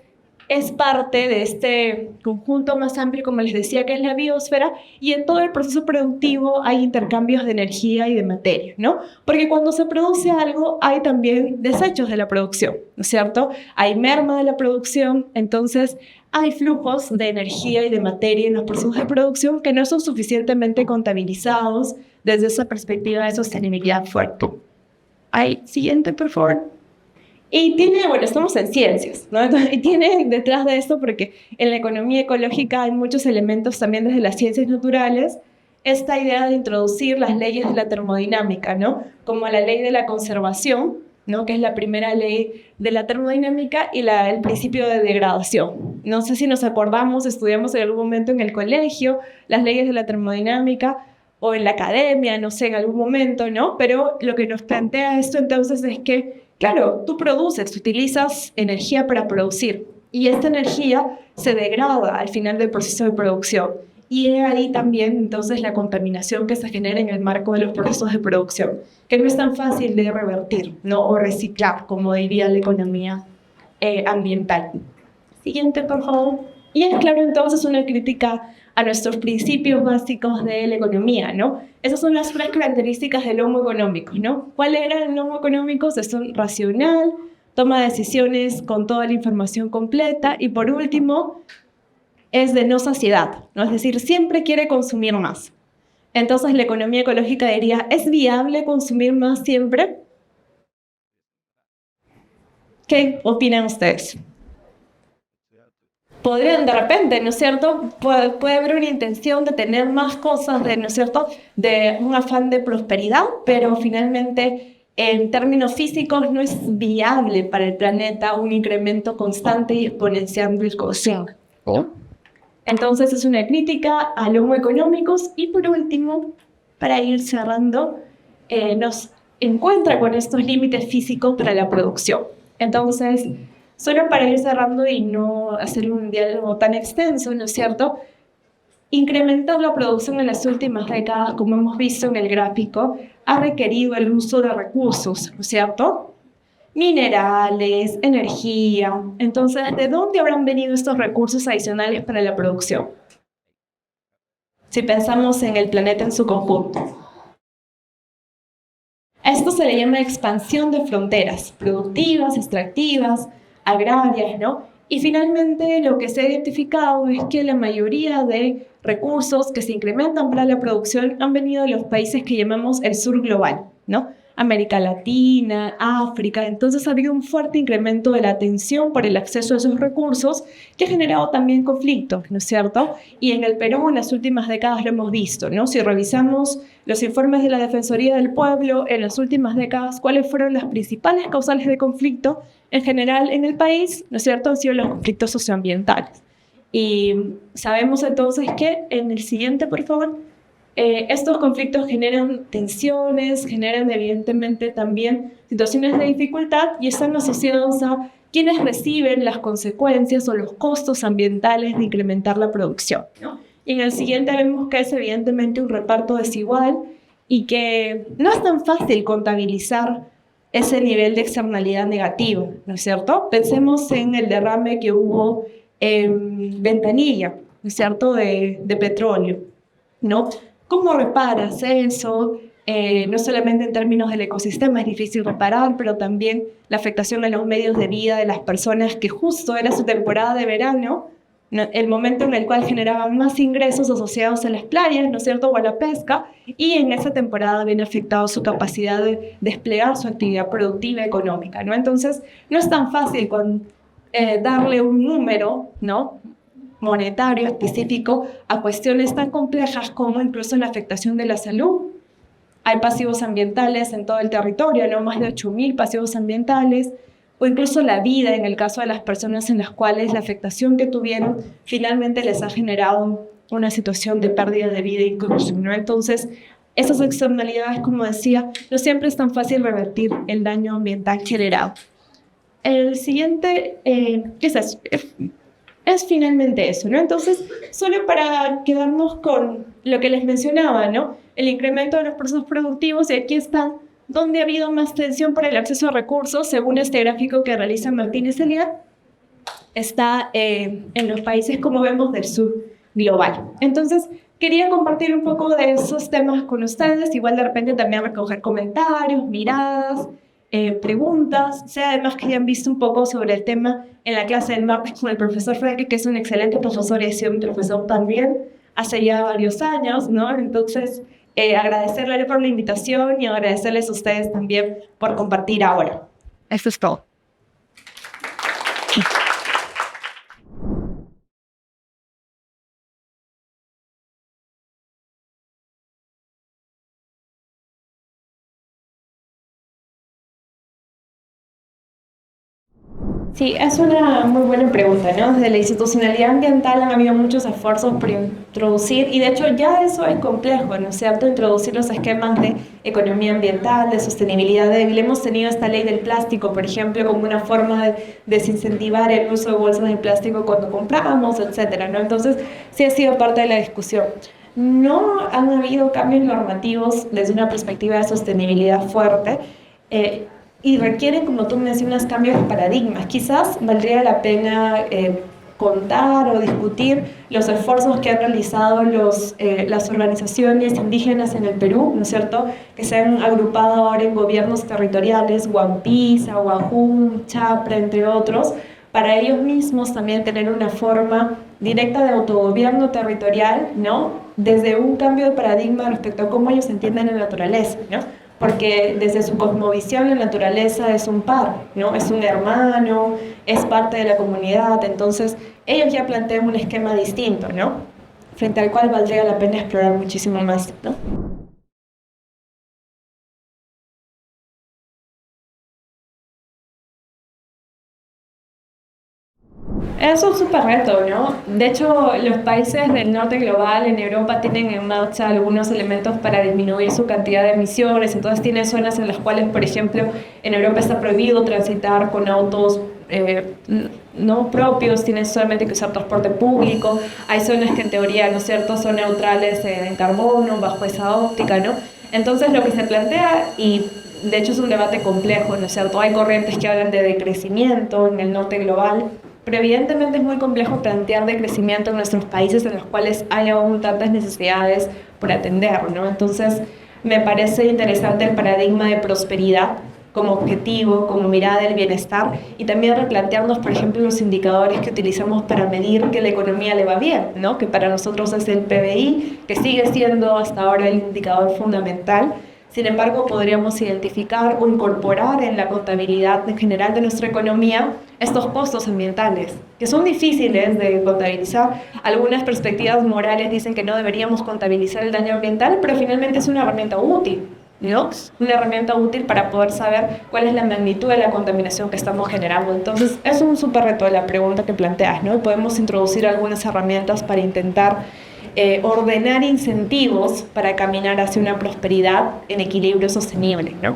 Speaker 1: es parte de este conjunto más amplio, como les decía, que es la biosfera, y en todo el proceso productivo hay intercambios de energía y de materia, ¿no? Porque cuando se produce algo hay también desechos de la producción, ¿no es cierto? Hay merma de la producción, entonces hay flujos de energía y de materia en los procesos de producción que no son suficientemente contabilizados desde esa perspectiva de sostenibilidad fuerte. Siguiente, por favor. Y tiene, bueno, estamos en ciencias, ¿no? Y tiene detrás de esto, porque en la economía ecológica hay muchos elementos también desde las ciencias naturales, esta idea de introducir las leyes de la termodinámica, ¿no? Como la ley de la conservación, ¿no? Que es la primera ley de la termodinámica, y el principio de degradación. No sé si nos acordamos, estudiamos en algún momento en el colegio las leyes de la termodinámica, o en la academia, no sé, en algún momento, ¿no? Pero lo que nos plantea esto entonces es que, claro, tú produces, utilizas energía para producir, y esta energía se degrada al final del proceso de producción. Y ahí también entonces la contaminación que se genera en el marco de los procesos de producción, que no es tan fácil de revertir, ¿no? O reciclar, como diría la economía ambiental. Siguiente, por favor. Y es claro entonces una crítica a nuestros principios básicos de la economía, ¿no? Esas son las tres características del Homo económico, ¿no? ¿Cuál era el Homo económico? Son racional, toma decisiones con toda la información completa, y por último, es de no saciedad, ¿no? Es decir, siempre quiere consumir más. Entonces la economía ecológica diría, ¿es viable consumir más siempre? ¿Qué opinan ustedes? Podrían de repente, ¿no es cierto? Puede haber una intención de tener más cosas, ¿no es cierto? De un afán de prosperidad, pero finalmente en términos físicos no es viable para el planeta un incremento constante y exponencial del consumo. Entonces es una crítica al Homo económicos, y por último, para ir cerrando, nos encuentra con estos límites físicos para la producción. Entonces, solo para ir cerrando y no hacer un diálogo tan extenso, ¿no es cierto? Incrementar la producción en las últimas décadas, como hemos visto en el gráfico, ha requerido el uso de recursos, ¿no es cierto? Minerales, energía. Entonces, ¿de dónde habrán venido estos recursos adicionales para la producción? Si pensamos en el planeta en su conjunto. A esto se le llama expansión de fronteras productivas, extractivas, agrarias, ¿no? Y finalmente lo que se ha identificado es que la mayoría de recursos que se incrementan para la producción han venido de los países que llamamos el sur global, ¿no? América Latina, África. Entonces ha habido un fuerte incremento de la tensión por el acceso a esos recursos, que ha generado también conflictos, ¿no es cierto? Y en el Perú en las últimas décadas lo hemos visto, ¿no? Si revisamos los informes de la Defensoría del Pueblo en las últimas décadas, ¿cuáles fueron las principales causales de conflicto? En general en el país, ¿no es cierto?, han sido los conflictos socioambientales. Y sabemos entonces que, en el siguiente, por favor, estos conflictos generan tensiones, generan evidentemente también situaciones de dificultad, y están asociados a quienes reciben las consecuencias o los costos ambientales de incrementar la producción, ¿no? Y en el siguiente vemos que es evidentemente un reparto desigual y que no es tan fácil contabilizar ese nivel de externalidad negativa, ¿no es cierto? Pensemos en el derrame que hubo en Ventanilla, ¿no es cierto?, de petróleo, ¿no? ¿Cómo reparas eso? No solamente en términos del ecosistema es difícil reparar, pero también la afectación a los medios de vida de las personas, que justo era su temporada de verano, ¿no?, el momento en el cual generaban más ingresos asociados a las playas, ¿no es cierto?, o a la pesca, y en esa temporada viene afectado su capacidad de desplegar su actividad productiva económica, ¿no? Entonces, no es tan fácil darle un número, ¿no?, monetario específico a cuestiones tan complejas como incluso la afectación de la salud. Hay pasivos ambientales en todo el territorio, ¿no?, más de 8.000 pasivos ambientales, o incluso la vida en el caso de las personas en las cuales la afectación que tuvieron finalmente les ha generado una situación de pérdida de vida incluso, ¿no? Entonces, esas externalidades, como decía, no siempre es tan fácil revertir el daño ambiental generado. El siguiente, ¿qué es eso? Es finalmente eso, ¿no? Entonces, solo para quedarnos con lo que les mencionaba, ¿no? El incremento de los procesos productivos, y aquí está donde ha habido más tensión por el acceso a recursos, según este gráfico que realiza Martínez Eliar, está en los países, como vemos, del sur global. Entonces, quería compartir un poco de esos temas con ustedes, igual de repente también recoger comentarios, miradas, preguntas, sea además que hayan visto un poco sobre el tema en la clase del martes con el profesor Frank, que es un excelente profesor y ha sido un profesor también hace ya varios años, ¿no? Entonces, agradecerle por la invitación y agradecerles a ustedes también por compartir ahora.
Speaker 2: Eso es todo.
Speaker 1: Sí, es una muy buena pregunta, ¿no? Desde la institucionalidad ambiental han habido muchos esfuerzos por introducir, y de hecho ya eso es complejo, ¿no es cierto? Introducir los esquemas de economía ambiental, de sostenibilidad débil. Hemos tenido esta ley del plástico, por ejemplo, como una forma de desincentivar el uso de bolsas de plástico cuando compramos, etcétera, ¿no? Entonces, sí ha sido parte de la discusión. No han habido cambios normativos desde una perspectiva de sostenibilidad fuerte. Y requieren, como tú mencionas, cambios de paradigmas. Quizás valdría la pena contar o discutir los esfuerzos que han realizado las organizaciones indígenas en el Perú, ¿no es cierto?, que se han agrupado ahora en gobiernos territoriales, Huampisa, Huajún, Chapra, entre otros, para ellos mismos también tener una forma directa de autogobierno territorial, ¿no?, desde un cambio de paradigma respecto a cómo ellos entienden la naturaleza, ¿no? Porque desde su cosmovisión la naturaleza es un par, ¿no? Es un hermano, es parte de la comunidad. Entonces ellos ya plantean un esquema distinto, ¿no?, frente al cual valdría la pena explorar muchísimo más, ¿no? Es un súper reto, ¿no? De hecho, los países del norte global, en Europa, tienen en marcha algunos elementos para disminuir su cantidad de emisiones. Entonces, tiene zonas en las cuales, por ejemplo, en Europa está prohibido transitar con autos no propios, tienes solamente que usar transporte público. Hay zonas que en teoría, ¿no es cierto?, son neutrales en carbono, bajo esa óptica, ¿no? Entonces, lo que se plantea, y de hecho es un debate complejo, ¿no es cierto?, hay corrientes que hablan de decrecimiento en el norte global, pero evidentemente es muy complejo plantear decrecimiento en nuestros países en los cuales hay aún tantas necesidades por atender, ¿no? Entonces, me parece interesante el paradigma de prosperidad como objetivo, como mirada del bienestar, y también replantearnos, por ejemplo, los indicadores que utilizamos para medir que la economía le va bien, ¿no? Que para nosotros es el PBI, que sigue siendo hasta ahora el indicador fundamental. Sin embargo, podríamos identificar o incorporar en la contabilidad en general de nuestra economía estos costos ambientales, que son difíciles de contabilizar. Algunas perspectivas morales dicen que no deberíamos contabilizar el daño ambiental, pero finalmente es una herramienta útil, ¿no? Una herramienta útil para poder saber cuál es la magnitud de la contaminación que estamos generando. Entonces, es un súper reto la pregunta que planteas, ¿no? Podemos introducir algunas herramientas para intentar ordenar incentivos para caminar hacia una prosperidad en equilibrio sostenible, ¿no?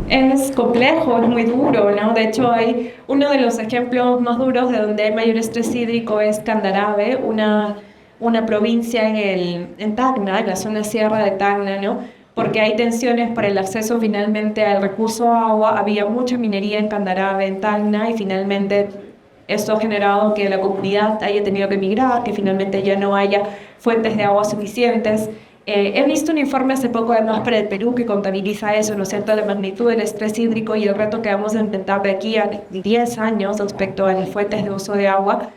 Speaker 1: Es complejo, es muy duro, ¿no? De hecho, hay uno de los ejemplos más duros de donde hay mayor estrés hídrico es Candarave, una provincia en Tacna, en la zona sierra de Tacna, ¿no? Porque hay tensiones por el acceso finalmente al recurso agua. Había mucha minería en Candarave, en Tacna, y finalmente esto ha generado que la comunidad haya tenido que emigrar, que finalmente ya no haya fuentes de agua suficientes. He visto un informe hace poco, además, para el Perú que contabiliza eso, ¿no es cierto?, la magnitud del estrés hídrico y el reto que vamos a intentar de aquí a 10 años respecto a las fuentes de uso de agua.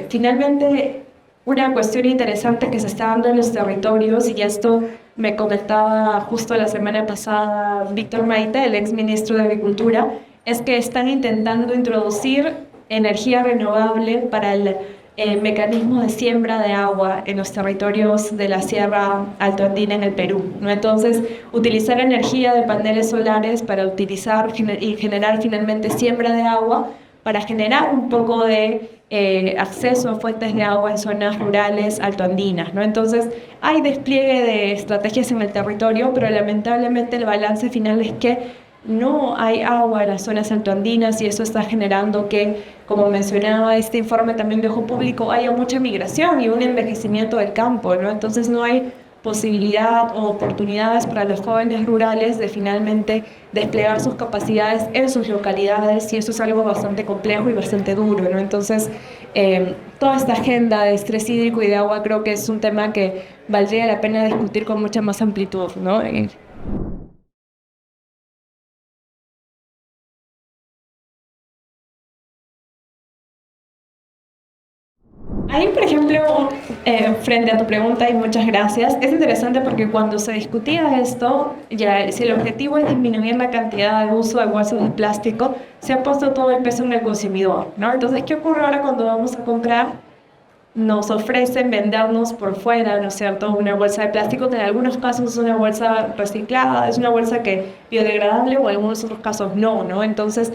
Speaker 1: Finalmente, una cuestión interesante que se está dando en los territorios, y esto me comentaba justo la semana pasada Víctor Maite, el ex ministro de Agricultura, es que están intentando introducir energía renovable para el mecanismo de siembra de agua en los territorios de la Sierra Altoandina en el Perú, ¿no? Entonces, utilizar energía de paneles solares para utilizar y generar finalmente siembra de agua, para generar un poco de acceso a fuentes de agua en zonas rurales altoandinas, ¿no? Entonces, hay despliegue de estrategias en el territorio, pero lamentablemente el balance final es que no hay agua en las zonas altoandinas y eso está generando que, como mencionaba este informe también de Ojo Público, haya mucha migración y un envejecimiento del campo, ¿no? Entonces no hay posibilidad o oportunidades para los jóvenes rurales de finalmente desplegar sus capacidades en sus localidades y eso es algo bastante complejo y bastante duro, ¿no? Entonces, toda esta agenda de estrés hídrico y de agua creo que es un tema que valdría la pena discutir con mucha más amplitud, ¿no? Ahí, por ejemplo, frente a tu pregunta, y muchas gracias, es interesante porque cuando se discutía esto, ya si el objetivo es disminuir la cantidad de uso de bolsas de plástico, se ha puesto todo el peso en el consumidor, ¿no? Entonces, ¿qué ocurre ahora cuando vamos a comprar? Nos ofrecen vendernos por fuera, ¿no es cierto?, una bolsa de plástico, que en algunos casos es una bolsa reciclada, es una bolsa que biodegradable o en algunos otros casos no, ¿no? Entonces,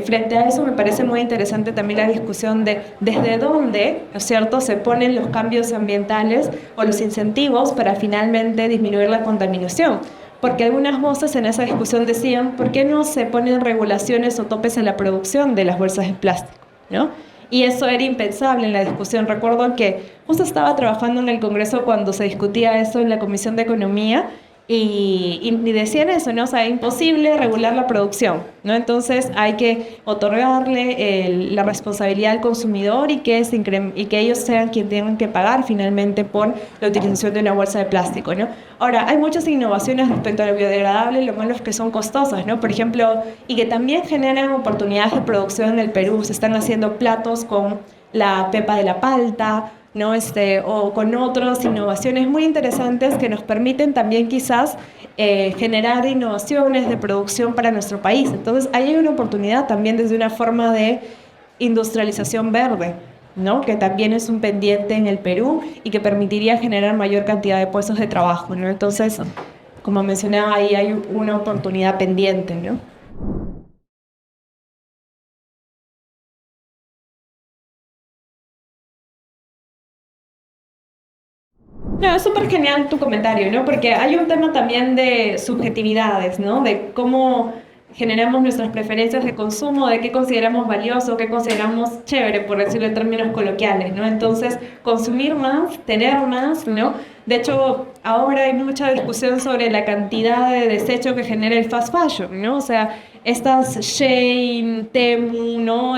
Speaker 1: frente a eso me parece muy interesante también la discusión de desde dónde, ¿no es cierto?, se ponen los cambios ambientales o los incentivos para finalmente disminuir la contaminación. Porque algunas voces en esa discusión decían, ¿por qué no se ponen regulaciones o topes en la producción de las bolsas de plástico?, ¿no? Y eso era impensable en la discusión. Recuerdo que justo estaba trabajando en el Congreso cuando se discutía eso en la Comisión de Economía y decían eso, ¿no? O sea, es imposible regular la producción, ¿no? Entonces hay que otorgarle la responsabilidad al consumidor y que ellos sean quienes tengan que pagar finalmente por la utilización de una bolsa de plástico, ¿no? Ahora, hay muchas innovaciones respecto a lo biodegradable, lo malo es que son costosas, ¿no? Por ejemplo, y que también generan oportunidades de producción en el Perú. Se están haciendo platos con la pepa de la palta, ¿no? O con otras innovaciones muy interesantes que nos permiten también quizás generar innovaciones de producción para nuestro país. Entonces, ahí hay una oportunidad también desde una forma de industrialización verde, ¿no? Que también es un pendiente en el Perú y que permitiría generar mayor cantidad de puestos de trabajo, ¿no? Entonces, como mencionaba, ahí hay una oportunidad pendiente, ¿no? No, es súper genial tu comentario, ¿no? Porque hay un tema también de subjetividades, ¿no? De cómo generamos nuestras preferencias de consumo, de qué consideramos valioso, qué consideramos chévere, por decirlo en términos coloquiales, ¿no? Entonces, consumir más, tener más, ¿no? De hecho, ahora hay mucha discusión sobre la cantidad de desecho que genera el fast fashion, ¿no? O sea, estas Shein, Temu, ¿no?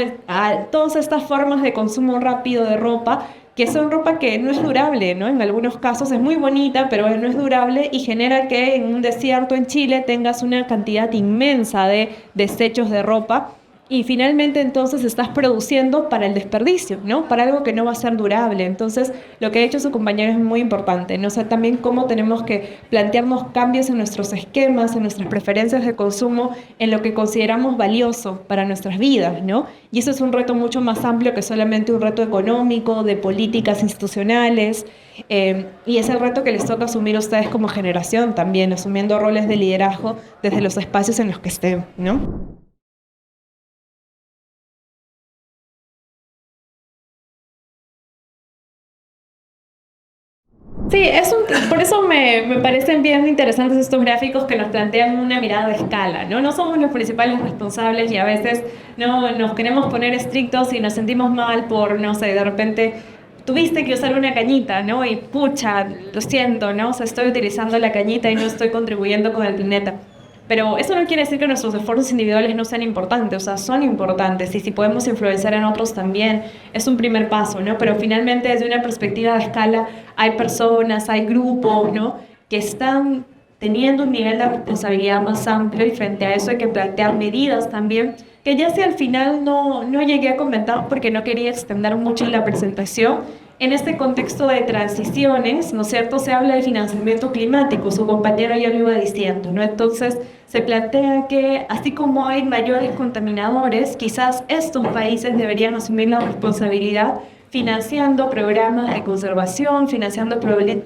Speaker 1: Todas estas formas de consumo rápido de ropa que son ropa que no es durable, ¿no? En algunos casos es muy bonita, pero no es durable y genera que en un desierto en Chile tengas una cantidad inmensa de desechos de ropa y finalmente entonces estás produciendo para el desperdicio, ¿no? Para algo que no va a ser durable. Entonces, lo que ha hecho su compañero es muy importante, ¿no? O sea, también cómo tenemos que plantearnos cambios en nuestros esquemas, en nuestras preferencias de consumo, en lo que consideramos valioso para nuestras vidas, ¿no? Y eso es un reto mucho más amplio que solamente un reto económico, de políticas institucionales, y es el reto que les toca asumir a ustedes como generación también, asumiendo roles de liderazgo desde los espacios en los que estén, ¿no? Sí, por eso me parecen bien interesantes estos gráficos que nos plantean una mirada de escala, ¿no? No somos los principales responsables y a veces no nos queremos poner estrictos y nos sentimos mal por, no sé, de repente tuviste que usar una cañita, ¿no? Y pucha, lo siento, ¿no? O sea, estoy utilizando la cañita y no estoy contribuyendo con el planeta. Pero eso no quiere decir que nuestros esfuerzos individuales no sean importantes, o sea, son importantes y si podemos influenciar en otros también es un primer paso, ¿no? Pero finalmente desde una perspectiva de escala hay personas, hay grupos, ¿no? Que están teniendo un nivel de responsabilidad más amplio y frente a eso hay que plantear medidas también que ya si al final no llegué a comentar porque no quería extender mucho la presentación. En este contexto de transiciones, ¿no es cierto?, se habla de financiamiento climático, su compañero ya lo iba diciendo, ¿no? Entonces, se plantea que así como hay mayores contaminadores, quizás estos países deberían asumir la responsabilidad financiando programas de conservación, financiando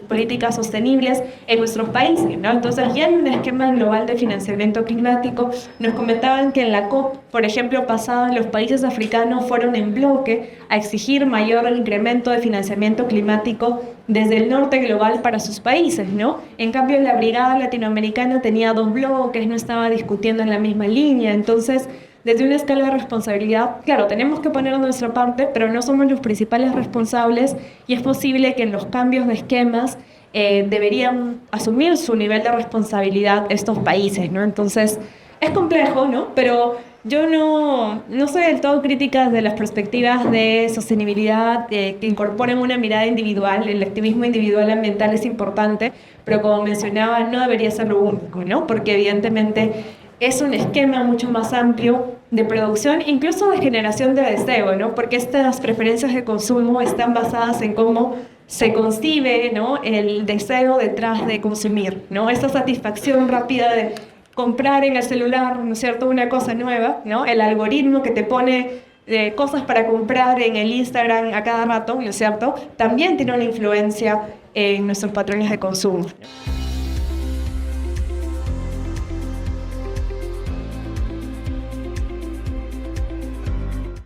Speaker 1: políticas sostenibles en nuestros países, ¿no? Entonces, ya en un esquema global de financiamiento climático, nos comentaban que en la COP, por ejemplo, pasada, los países africanos fueron en bloque a exigir mayor incremento de financiamiento climático desde el norte global para sus países, ¿no? En cambio, la brigada latinoamericana tenía 2 bloques, no estaba discutiendo en la misma línea. Entonces, desde una escala de responsabilidad, claro, tenemos que poner nuestra parte, pero no somos los principales responsables y es posible que en los cambios de esquemas deberían asumir su nivel de responsabilidad estos países, ¿no? Entonces, es complejo, ¿no? Pero yo no soy del todo crítica de las perspectivas de sostenibilidad que incorporen una mirada individual. El activismo individual ambiental es importante, pero como mencionaba, no debería ser lo único, ¿no? Porque evidentemente es un esquema mucho más amplio de producción, incluso de generación de deseo, ¿no? Porque estas preferencias de consumo están basadas en cómo se concibe, ¿no?, el deseo detrás de consumir, ¿no? Esa satisfacción rápida de comprar en el celular, ¿no es cierto?, una cosa nueva, ¿no? El algoritmo que te pone cosas para comprar en el Instagram a cada rato, ¿no es cierto?, también tiene una influencia en nuestros patrones de consumo.